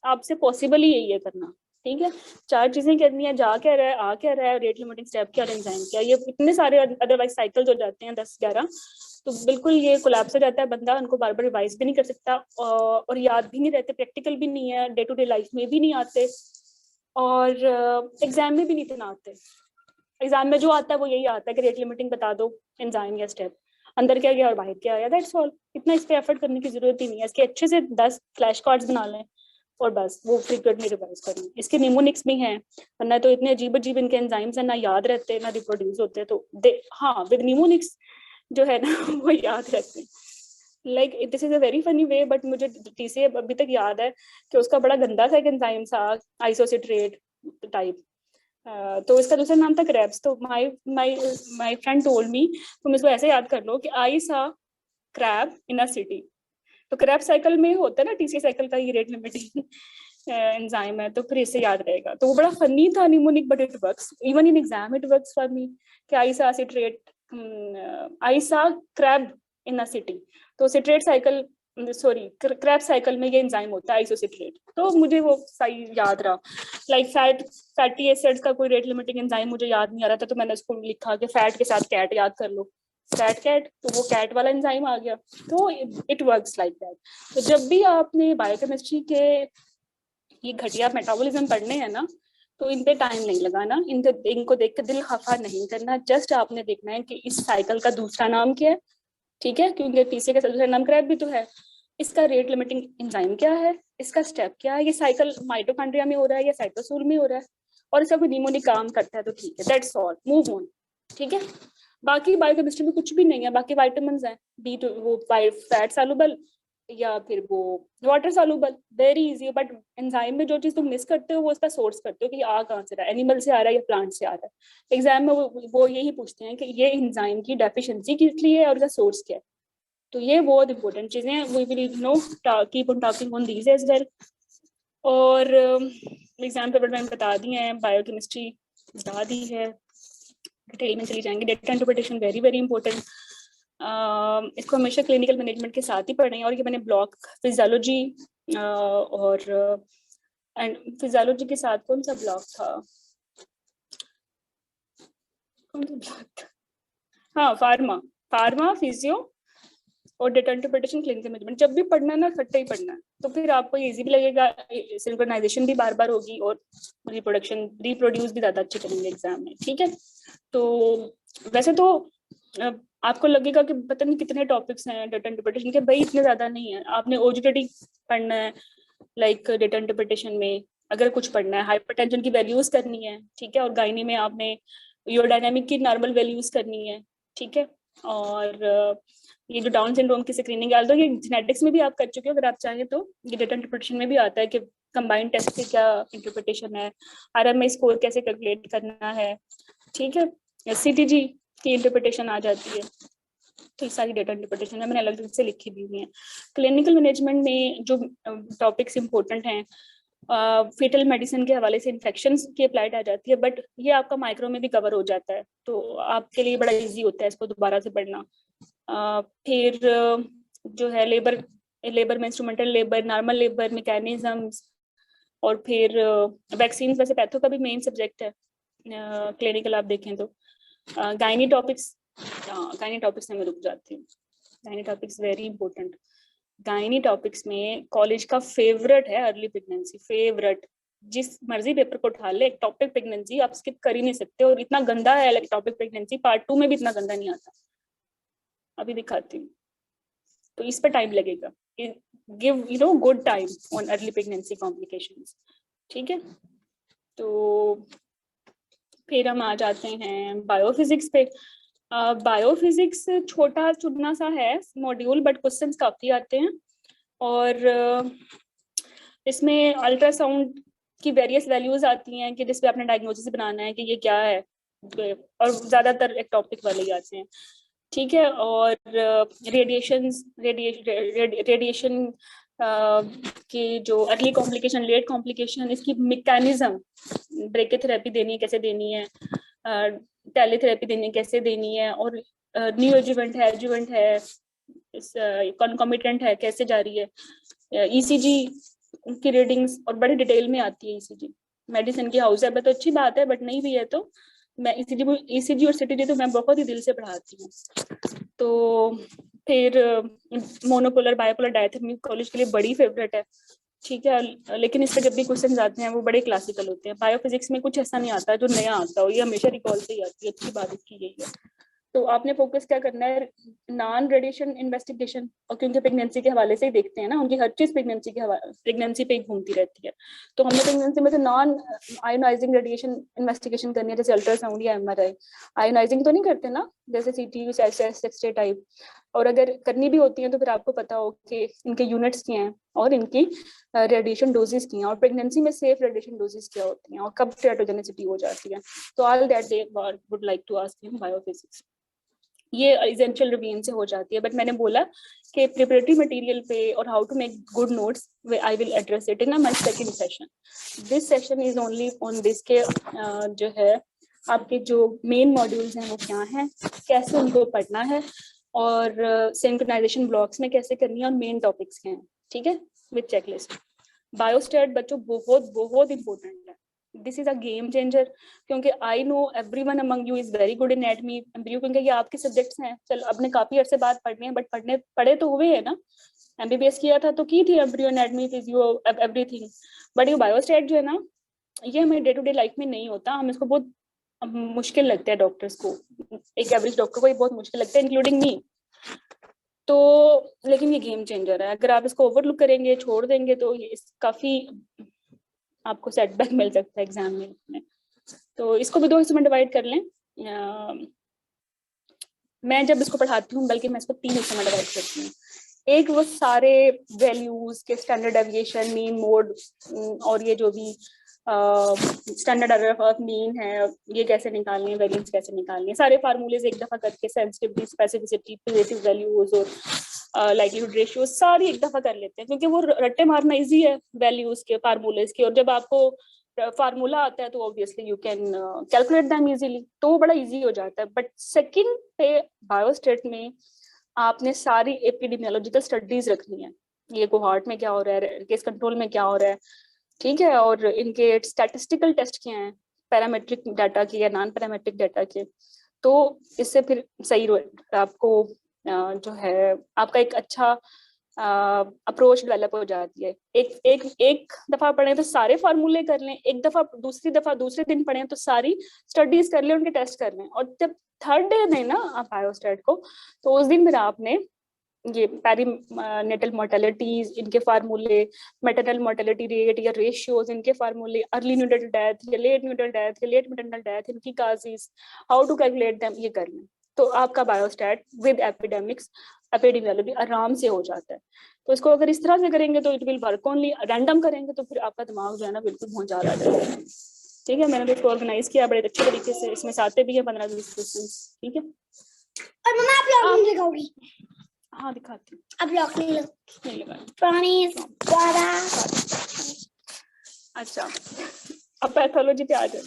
आपसे पॉसिबल ही यही है करना, ठीक है। 4 चीजें करनी है, जा क्या रहा है, आ क्या रहा है, रेट लिमिटिंग स्टेप क्या, एंजाइम क्या, ये इतने सारे अदरवाइज साइकिल हो जाते हैं 10-11, तो बिल्कुल ये कोलैप्स हो जाता है बंदा, उनको बार बार रिवाइज भी नहीं कर सकता, और याद भी नहीं रहते, प्रैक्टिकल भी नहीं है, डे टू डे लाइफ में भी नहीं आते, और एग्जाम में भी नहीं इतना आते। एग्जाम में जो आता है वो यही आता है कि रेट लिमिटिंग बता दो, एंजाइम या स्टेप, अंदर क्या गया और बाहर क्या आया, दैट्स ऑल। इतना इस पे एफर्ट करने की जरूरत ही नहीं है। इसके अच्छे से 10 फ्लैश कार्ड्स बना लें और बस वो फ्रीक्वेंटली रिवाइज करें। इसके निमोनिक्स भी हैं, वरना तो इतने अजीब अजीब इनके एंजाइम्स हैं, ना याद रहते ना रिप्रोड्यूस होते, तो हाँ विद निमोनिक्स जो है ना वो याद रहते हैं। Like this is a very funny way, but मुझे टीसीए अभी तक याद है कि उसका बड़ा गंदा सा एक एंजाइम था, आइसोसिट्रेट टाइप, तो इसका दूसरा नाम था क्रेब्स। तो my my my friend told me, तुम इसको ऐसे याद कर लो कि आई सा क्रैब इन अ सिटी। तो क्रैब साइकिल में होता है ना टीसी साइकिल का, ये रेट लिमिटिंग एंजाइम है, तो फिर इससे याद रहेगा। तो वो बड़ा फनी था mnemonic, but it works even in exam, it works for me कि आई सा सिट्रेट, आई सा क्रैब इन अ सिटी। तो citrate cycle, sorry Krebs cycle में ये एंजाइम होता है आइसोसिट्रेट, तो मुझे वो सही याद रहा। लाइक फैटी एसिड्स का कोई रेट लिमिटिंग एंजाइम मुझे याद नहीं आ रहा था, तो मैंने उसको लिखा कि फैट के साथ कैट याद कर लो, फैट कैट, तो वो कैट वाला एंजाइम आ गया। तो इट वर्क्स लाइक दैट। तो जब भी आपने बायोकेमिस्ट्री के ये घटिया मेटाबॉलिज्म पढ़ने हैं ना, तो इन पे टाइम नहीं लगाना, इनको देख कर दिल खफा नहीं करना। जस्ट आपने देखना है कि इस साइकिल का दूसरा नाम क्या है, ठीक है, क्योंकि टीसीए का दूसरा नाम क्रैब भी तो है। इसका रेट लिमिटिंग एंजाइम क्या है, इसका स्टेप क्या है, ये साइकिल माइटोकॉन्ड्रिया में हो रहा है या साइटोसोल में हो रहा है, और इसका कोई निमोनिक काम करता है, तो ठीक है, दैट्स ऑल, मूव ऑन, ठीक है। बाकी बायोकेमिस्ट्री में कुछ भी नहीं है, बाकी वाइटामिन है, बी टू वो फैट सॉल्युबल या फिर वो water soluble, very easy. But enzyme में जो चीज तुम मिस करते हो वो उसका सोर्स करते हो कि आ कहाँ से रहा है, एनिमल से आ रहा है या प्लांट से आ रहा है। एग्जाम में वो यही पूछते हैं कि ये एंजाइम की डेफिशिएंसी किस लिए है और इसका सोर्स क्या है। तो ये बहुत इंपॉर्टेंट चीजें हैं, we will know keep on talking on these as well. और एग्जाम पेपर मैंने बता दिए हैं, बायोकेमिस्ट्री बता दी है, डिटेल में चली जाएंगे। Data interpretation very very important, इसको हमेशा क्लिनिकल मैनेजमेंट के साथ ही पढ़ना है। और ये मैंने ब्लॉक फिजियोलॉजी और एंड फिजियोलॉजी के साथ कौन सा ब्लॉक था, कौन सा ब्लॉक था, हाँ फार्मा फिजियो और डेटा इंटरप्रिटेशन क्लिनिकल मैनेजमेंट। जब भी पढ़ना है ना इकट्ठा ही पढ़ना है, तो फिर आपको इजी भी लगेगा, सिंक्रोनाइजेशन भी बार बार होगी, और रिप्रोड्यूस भी ज्यादा अच्छे करेंगे एग्जाम में, ठीक है। तो वैसे तो आपको लगेगा कि पता नहीं कितने टॉपिक्स हैं डेटा इंटरप्रिटेशन के, भाई इतने ज्यादा नहीं है। आपने ओजीटी पढ़ना है, लाइक डेटा इंटरप्रिटेशन में अगर कुछ पढ़ना है, हाइपरटेंशन की वैल्यूज करनी है, ठीक है, और गायनी में आपने यूरोडायनेमिक की नॉर्मल वैल्यूज करनी है, ठीक है। और ये जो डाउन सिंड्रोम की स्क्रीनिंग है, तो ये जेनेटिक्स में भी आप कर चुके हो, अगर आप चाहें तो ये डेटा इंटरप्रिटेशन में भी आता है कि कंबाइंड टेस्ट से क्या इंटरप्रिटेशन है, आरएमआई स्कोर कैसे कैलकुलेट करना है, ठीक है। सीटीजी की इंटरप्रिटेशन आ जाती है। तो सारी डेटा इंटरप्रिटेशन है, मैंने अलग से लिखी दी हुई है। क्लिनिकल मैनेजमेंट में जो टॉपिक्स इंपॉर्टेंट हैं, फेटल मेडिसिन के हवाले से इन्फेक्शन की अप्लाइड आ जाती है, बट ये आपका माइक्रो में भी कवर हो जाता है, तो आपके लिए बड़ा इजी होता है इसको दोबारा से पढ़ना। फिर जो है लेबर में instrumental labour, normal labour, mechanisms, और फिर वैक्सीन, वैसे पैथो का भी मेन सब्जेक्ट है क्लिनिकल आप देखें तो। गायनी टॉपिक्स गायनी टॉपिक्स में मैं रुक जाती हूँ। Gynae topics very important. Gynae topics में कॉलेज का फेवरेट है अर्ली प्रेगनेंसी, फेवरेट। जिस मर्जी पेपर को उठा ले, एक टॉपिक प्रेगनेंसी आप स्किप कर ही नहीं सकते। और इतना गंदा है टॉपिक प्रेगनेंसी, पार्ट 2 में भी इतना गंदा नहीं आता। अभी दिखाती हूँ, तो इस पर टाइम लगेगा। Give good time on early pregnancy complications, ठीक है। तो फिर हम आ जाते हैं बायोफिजिक्स पे। बायोफिजिक्स छोटा चुनना सा है मॉड्यूल, बट क्वेश्चंस काफी आते हैं। और इसमें अल्ट्रासाउंड की वेरियस वैल्यूज आती हैं कि जिसपे आपने डायग्नोसिस बनाना है कि ये क्या है, और ज्यादातर एक टॉपिक वाले ही आते हैं, ठीक है। और रेडिएशन की जो अर्ली कॉम्प्लिकेशन, लेट कॉम्प्लिकेशन, इसकी मैकेनिज्म, ब्रेकेथेरेपी देनी है कैसे देनी है, टेलीथेरेपी देनी है कैसे देनी है, और न्यू एडजुवेंट है, एडजुवेंट है, कॉन्कॉमिटेंट है, कैसे जा रही है, ईसीजी की रीडिंग्स और बड़ी डिटेल में आती है। ईसीजी मेडिसिन की हाउस है तो अच्छी बात है, बट नहीं भी है तो मैं ईसीजी और सीटीजी तो मैं बहुत ही दिल से पढ़ाती हूँ। तो फिर मोनोपोलर बायोपोलर डायथर्मी कॉलेज के लिए बड़ी फेवरेट है, ठीक है। लेकिन इस पर जब भी क्वेश्चन आते हैं वो बड़े क्लासिकल होते हैं। बायोफिजिक्स में कुछ ऐसा नहीं आता जो नया आता हो, ये हमेशा रिकॉल से ही आती है। अच्छी बात इसकी यही है। तो आपने फोकस क्या करना है, नॉन रेडिएशन इन्वेस्टिगेशन, और क्योंकि प्रेगनेंसी के हवाले से ही देखते हैं ना, उनकी हर चीज प्रेगनेंसी पे ही घूमती रहती है। तो हमने प्रेगनेंसी में से नॉन आयोनाइजिंग रेडिएशन इन्वेस्टिगेशन करनी है, जैसे अल्ट्रासाउंड या एमआरआई। आयोनाइजिंग तो नहीं करते ना, जैसे सीटी, एक्सरे टाइप। और अगर करनी भी होती है तो फिर आपको पता हो कि इनके यूनिट्स क्या हैं और इनकी रेडिएशन डोजेस क्या हैं, और प्रेगनेंसी में सेफ रेडिएशन डोजेस क्या होती हैं, और कब टेराटोजेनिसिटी हो जाती है। तो all that they would like to ask him biophysics. ये एसेंशियल रिवीजन से हो जाती है, बट मैंने बोला कि प्रिपरेटरी मटेरियल पे और how to make good notes I will address it in my second session. This session is only on this के जो है आपके जो मेन मॉड्यूल्स हैं वो क्या हैं, कैसे उनको पढ़ना है, और सिंक्रोनाइजेशन ब्लॉक्स में कैसे करनी है, और मेन टॉपिक्स क्या हैं, ठीक है, विद चेकलिस्ट। बायोस्टैट बच्चों बहुत बहुत इंपॉर्टेंट है। This is a game changer, क्योंकि I know everyone among you is very good in anatomy embryo, क्योंकि ये आपके सब्जेक्ट्स हैं। चलो अपने काफी अरसे बाद पढ़ने हैं, बट पढ़े तो हुए है ना, एमबीबीएस किया था तो की थी एम्ब्रियो, एटमी, फिजियो, एवरीथिंग। बट ये बायोस्टैट जो है ना, ये हमारे डे टू डे लाइफ में नहीं होता। हम इसको बहुत मुश्किल लगता है डॉक्टर्स को, एक एवरेज डॉक्टर को ये बहुत मुश्किल लगता है, इंक्लूडिंग मी। तो लेकिन ये गेम चेंजर है। अगर आप इसको ओवरलुक करेंगे, छोड़ देंगे, तो ये काफी आपको सेटबैक मिल सकता है एग्जाम में। तो इसको भी 2 हिस्सों में डिवाइड कर लें। मैं जब इसको पढ़ाती हूँ, बल्कि मैं इसको 3 हिस्सों में डिवाइड करती हूँ। एक वो सारे वैल्यूज के स्टैंडर्ड डेविएशन, मीन, मोड, और ये जो भी स्टैंडर्ड एरर ऑफ मीन है, ये कैसे निकालनी है, वेरिएंस कैसे निकालनी है, सारे फार्मूलेज एक दफा करके, सेंसिटिविटी, स्पेसिफिसिटी, रिलेटिव वैल्यूज और लाइक्लीहुड रेशियो सारी एक दफा कर लेते हैं, क्योंकि वो रट्टे मारना इजी है वैल्यूज के, फार्मूलेज के। और जब आपको फार्मूला आता है तो obviously you can calculate them easily, तो वो बड़ा इजी हो जाता है। बट सेकंड पे बायोस्टेट में आपने सारी एपिडेमियोलॉजिकल स्टडीज रखनी है, ये कोहॉर्ट में क्या हो रहा है, केस कंट्रोल में क्या हो रहा है, ठीक है, और इनके स्टैटिस्टिकल टेस्ट क्या हैं, पैरामेट्रिक डाटा के या नॉन पैरामेट्रिक डाटा के। तो इससे फिर सही आपको जो है आपका एक अच्छा अप्रोच डेवलप हो जाती है। एक दफा पढ़े तो सारे फार्मूले कर लें, एक दफा दूसरे दिन पढ़े तो सारी स्टडीज कर लें, उनके टेस्ट कर लें। और जब थर्ड डे दें ना आप बायोस्टैट को, तो उस दिन फिर आपने ये पेरीनेटल मोर्टेलिटीज, इनके फार्मूले, मैटरनल मोर्टेलिटी रेट या रेशियोज, इनके फार्मूले, अर्ली न्यूनेटल डेथ या लेट न्यूनेटल डेथ या लेट मैटरनल डेथ, इनकी causes, how to calculate them, ये कर लें। तो आपका बायोस्टैट विद एपिडेमिक्स, एपिडेमियोलॉजी आराम से हो जाता है। तो इसको अगर इस तरह से करेंगे तो it will work only. Random करेंगे तो फिर आपका दिमाग जो है ना बिल्कुल बहुत ज्यादा आ जाएगा। ठीक है, मैंने इसको ऑर्गेनाइज किया बड़े अच्छे तरीके से, इसमें आते भी है 15-20 क्वेश्चन, ठीक है। और मम्मा आप लॉक नहीं लगाओगी? हाँ दिखाती हूँ। अब लॉक नहीं लगा। प्रॉमिस वादा। अच्छा, अब पैथोलॉजी पे आ जाए।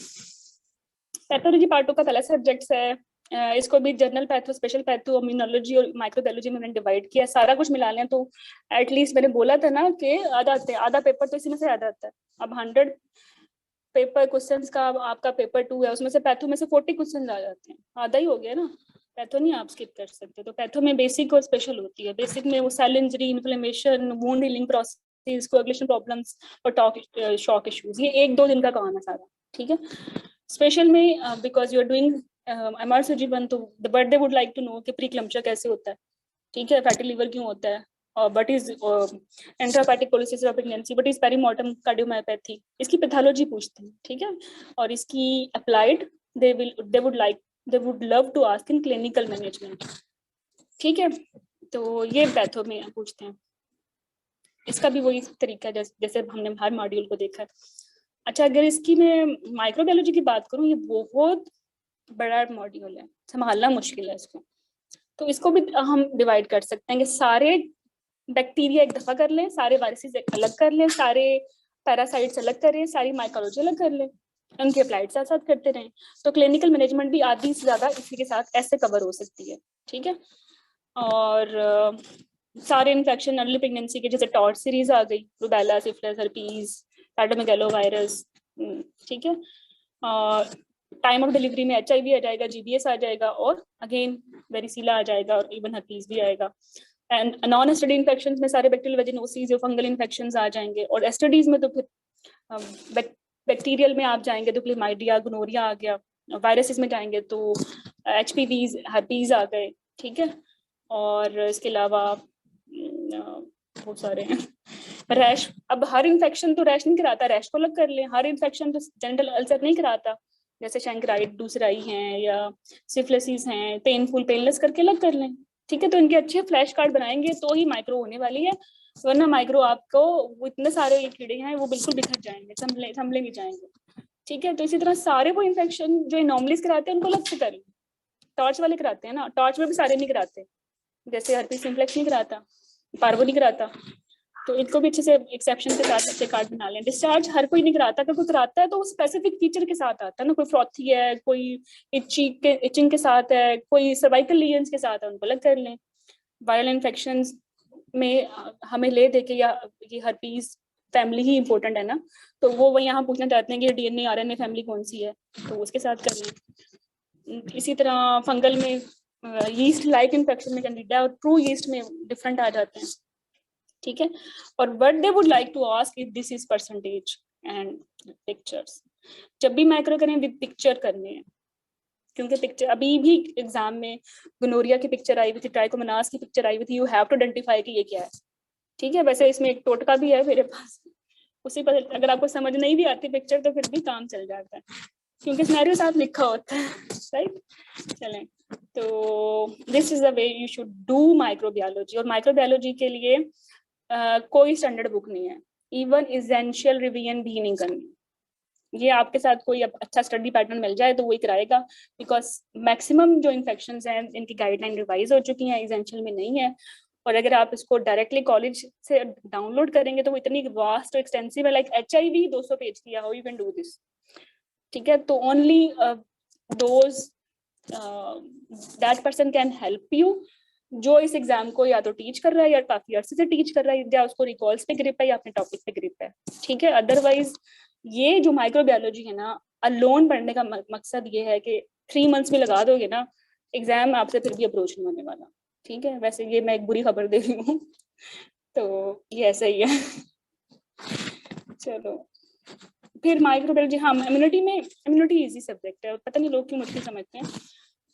पैथोलॉजी पार्ट 2 का पहला सब्जेक्ट है। इसको भी general patho, special patho, immunology और माइक्रोबायोलॉजी में मैंने डिवाइड किया। सारा कुछ मिला लें तो एटलीस्ट मैंने बोला था ना कि आधा पेपर तो इसी में से आधा आता है। अब 100 पेपर क्वेश्चंस का आपका पेपर 2 है, उसमें से पैथो में से 40 क्वेश्चन आ जाते हैं, आधा ही हो गया ना। पैथो नहीं आप स्किप कर सकते। तो पैथो में बेसिक और स्पेशल होती है। बेसिक में वो cell injury, inflammation, wound healing process, coagulation problems और शॉक इश्यूज, ये 1-2 दिन का काम है सारा, ठीक है। स्पेशल में because you are doing MRCG1, तो the but they would like to know कि प्रीक्लम्पचर कैसे होता है, ठीक है, फैटी लिवर क्यों होता है, और बट इज इंट्राहेपेटिक कोलिसिस of pregnancy, but is perimortem cardiomyopathy, इसकी पैथोलॉजी पूछते हैं, ठीक है। और इसकी applied they would love to ask in clinical management, ठीक है। तो ये पैथो में पूछते हैं। इसका भी वही तरीका है जैसे हमने हर मॉड्यूल को देखा है। अच्छा, अगर इसकी मैं माइक्रोबायोलॉजी की बात करूँ, ये बहुत बड़ा मॉड्यूल है, संभालना मुश्किल है इसको। तो इसको भी हम डिवाइड कर सकते हैं कि सारे बैक्टीरिया एक दफा कर लें, सारे वायरसेस एक अलग कर लें, सारे पैरासाइट्स अलग करें, सारी माइकोलॉजी अलग कर लें, उनके अप्लाइड साथ साथ करते रहें। तो क्लिनिकल मैनेजमेंट भी आधी से ज्यादा इसी के साथ ऐसे कवर हो सकती है, ठीक है। और सारे इन्फेक्शन अर्ली प्रेगनेंसी के, जैसे टॉर्च सीरीज आ गई, रूबेला, सिफिलिस, हर्पीज, साइटोमेगालोवायरस, ठीक है। टाइम ऑफ डिलीवरी में HIV आ जाएगा, GBS आ जाएगा, और अगेन वेरिसीला आ जाएगा, और इवन हर्पीज भी आएगा। एंड नॉन एसटीडी इन्फेक्शंस में सारे बैक्टीरियल वेजिनोसिस या फंगल इन्फेक्शंस आ जाएंगे, और एसटीडीज में तो फिर बैक्टीरियल में आप जाएंगे तो क्लेमाइडिया, गोनोरिया आ गया, वायरसेस में जाएंगे तो HPV, हर्पीज आ गए, ठीक है। और इसके अलावा बहुत सारे हैं। रैश, अब हर इन्फेक्शन तो रैश नहीं कराता, रैश को अलग कर लें। हर इन्फेक्शन तो जेनिटल अल्सर नहीं कराता, जैसे शैंक्राइड, दूसराई हैं, या सिफिलिस हैं, पेनफुल, पेनलेस करके अलग कर लें, ठीक है। तो इनके अच्छे फ्लैश कार्ड बनाएंगे तो ही माइक्रो होने वाली है, वरना माइक्रो आपको वो इतने सारे ये कीड़े हैं वो बिल्कुल बिखर जाएंगे, संभले नहीं जाएंगे, ठीक है। तो इसी तरह सारे वो इन्फेक्शन जो एनॉमलीज कराते हैं उनको अलग से करें। टॉर्च वाले कराते हैं ना, टॉर्च में भी सारे नहीं कराते, जैसे हर्पीज सिम्प्लेक्स नहीं कराता, पार्वो नहीं कराता, तो इनको भी अच्छे से एक्सेप्शन के साथ अच्छे कार्ड बना लें। डिस्चार्ज हर कोई नहीं कराता, अगर कोई कराता है तो वो स्पेसिफिक फीचर के साथ आता है ना, कोई फ्रॉथी है, कोई इचिंग के साथ है, कोई सर्वाइकल लीजन्स के साथ है, उनको अलग कर लें। वायरल इन्फेक्शंस में हमें ले दे के, या ये हर्पीज फैमिली ही इंपॉर्टेंट है ना, तो वो यहाँ पूछना चाहते हैं कि DNA RNA फैमिली कौन सी है, तो उसके साथ कर लें। इसी तरह फंगल में यीस्ट लाइक इन्फेक्शन में कैंडिडा और ट्रू यीस्ट में डिफरेंट आ जाते हैं, ठीक है। और what they would like to ask if this is percentage and pictures. जब भी माइक्रो करें विद पिक्चर करने हैं, क्योंकि पिक्चर अभी भी एग्जाम में गोनोरिया की पिक्चर आई हुई थी, ट्राइकोमोनास की पिक्चर आई हुई थी, यू हैव टू आइडेंटिफाई कि ये क्या है, ठीक है। वैसे इसमें एक टोटका भी है मेरे पास, उसी पर अगर आपको समझ नहीं भी आती पिक्चर तो फिर भी काम चल जाता है, क्योंकि सिनेरियो साथ लिखा होता है, राइट। चलें, तो this is the way you should do microbiology. और माइक्रोबायोलॉजी के लिए कोई स्टैंडर्ड बुक नहीं है, इवन एसेंशियल रिवीजन भी नहीं करनी। ये आपके साथ कोई अच्छा स्टडी पैटर्न मिल जाए तो वही कराएगा, बिकॉज मैक्सिमम जो इन्फेक्शंस हैं इनकी गाइडलाइन रिवाइज हो चुकी हैं, एसेंशियल में नहीं है। और अगर आप इसको डायरेक्टली कॉलेज से डाउनलोड करेंगे तो वो इतनी वास्ट और एक्सटेंसिव है, लाइक HIV 200 पेज की है, how you can do this, ठीक है। तो only those that person can help you, जो इस एग्जाम को या तो टीच कर रहा है, या काफी अर्से से टीच कर रहा है, या उसको रिकॉल्स पे ग्रिप है, या अपने टॉपिक पे ग्रिप है, ठीक है। अदरवाइज ये जो माइक्रोबायोलॉजी है ना, अलोन पढ़ने का मकसद ये है कि 3 मंथ्स में लगा दोगे ना, एग्जाम आपसे फिर भी अप्रोच नहीं होने वाला, ठीक है। वैसे ये मैं एक बुरी खबर दे रही हूँ, तो ये ऐसा ही है। चलो, फिर माइक्रोबायोलॉजी, हाँ, इम्यूनिटी इजी सब्जेक्ट है, पता नहीं लोग क्यों मुश्किल समझते हैं।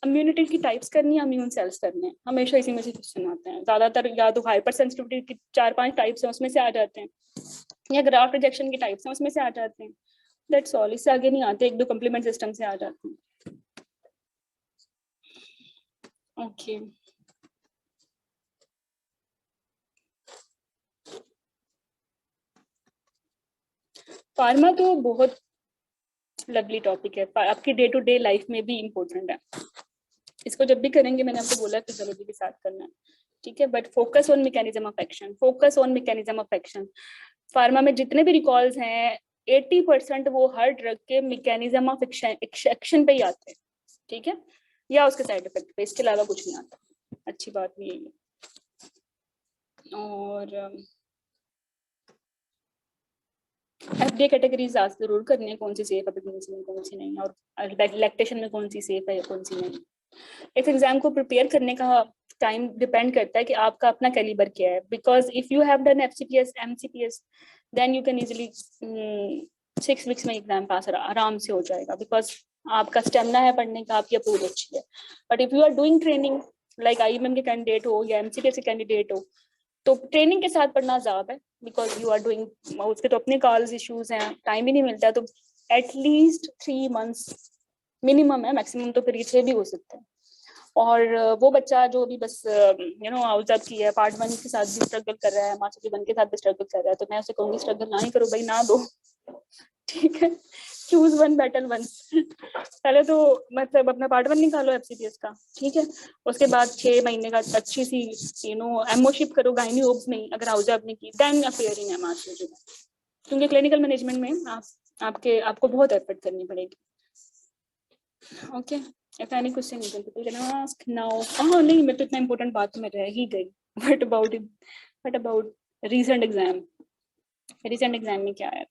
इम्यूनिटी की टाइप्स करनी है, इम्यून सेल्स करने हैं, हमेशा इसी में से क्वेश्चन आते हैं ज्यादातर, या तो हाइपर सेंसिटिविटी की 4-5 टाइप्स हैं उसमें से आ जाते हैं, या ग्राफ्ट रिजेक्शन की टाइप्स हैं उसमें से आ जाते हैं, दैट्स ऑल। इससे आगे नहीं आते, 1-2 कम्प्लीमेंट सिस्टम से आ जाते हैं, ओके। फार्मा तो बहुत लवली टॉपिक है, आपकी डे टू डे लाइफ में भी इम्पोर्टेंट है। इसको जब भी करेंगे, मैंने आपको बोला फिजियोलॉजी के साथ करना है, ठीक है, but focus on mechanism of action, focus on mechanism of action. Pharma में जितने भी रिकॉल्स हैं 80% वो हर ड्रग के मैकेनिज्म ऑफ एक्शन पे ही आते हैं, ठीक है, या उसके साइड इफेक्ट पे, इसके अलावा कुछ नहीं आता। अच्छी बात भी यही है। और FDA कैटेगरीज जरूर करनी है, कौन सी सेफ है प्रेगनेंसी में, कौन सी नहीं, और लैक्टेशन में कौन सी सेफ है, कौन सी नहीं, इस एग्जाम को प्रिपेयर करने का टाइम डिपेंड करता है कि आपका अपना कैलिबर क्या है, because if you have done FCPS MCPS then you can easily 6 weeks में एग्जाम पास आराम से हो जाएगा, बिकॉज आपका स्टेमिना है पढ़ने का, आपकी अप्रोच अच्छी है. But if you are doing training like IIM के कैंडिडेट हो या MCPS के कैंडिडेट हो, तो ट्रेनिंग के साथ पढ़ना ज़्यादा है, बिकॉज यू आर डूइंग, उसके तो अपने कॉल्स इश्यूज हैं, टाइम ही नहीं मिलता है. तो एटलीस्ट 3 मंथ्स मिनिमम है, मैक्सिमम तो फिर 6 भी हो सकते हैं. और वो बच्चा जो भी बस आउटजब की है, पार्ट 1 के साथ भी स्ट्रगल कर रहा है, मास्टर 1 के साथ भी स्ट्रगल कर रहा है, तो मैं उसे कहूँगी स्ट्रगल ना ही करो भाई, ना दो. ठीक है, चूज वन बैटल वंस. पहले तो मतलब अपना पार्ट 1 निकालो FCPS का, ठीक है. उसके बाद 6 महीने का अच्छी सी एमओशिप करो गाइनी ओब्स में, अगर आउटजब आपने की, देन अपेयर इन मास्टर, क्योंकि क्लिनिकल मैनेजमेंट में आपको बहुत एफर्ट करनी पड़ेगी. Okay, if any question you can people can ask now. नहीं, मैं तो इतना important बात तो मैं रह ही गई. What about recent exam? में क्या आया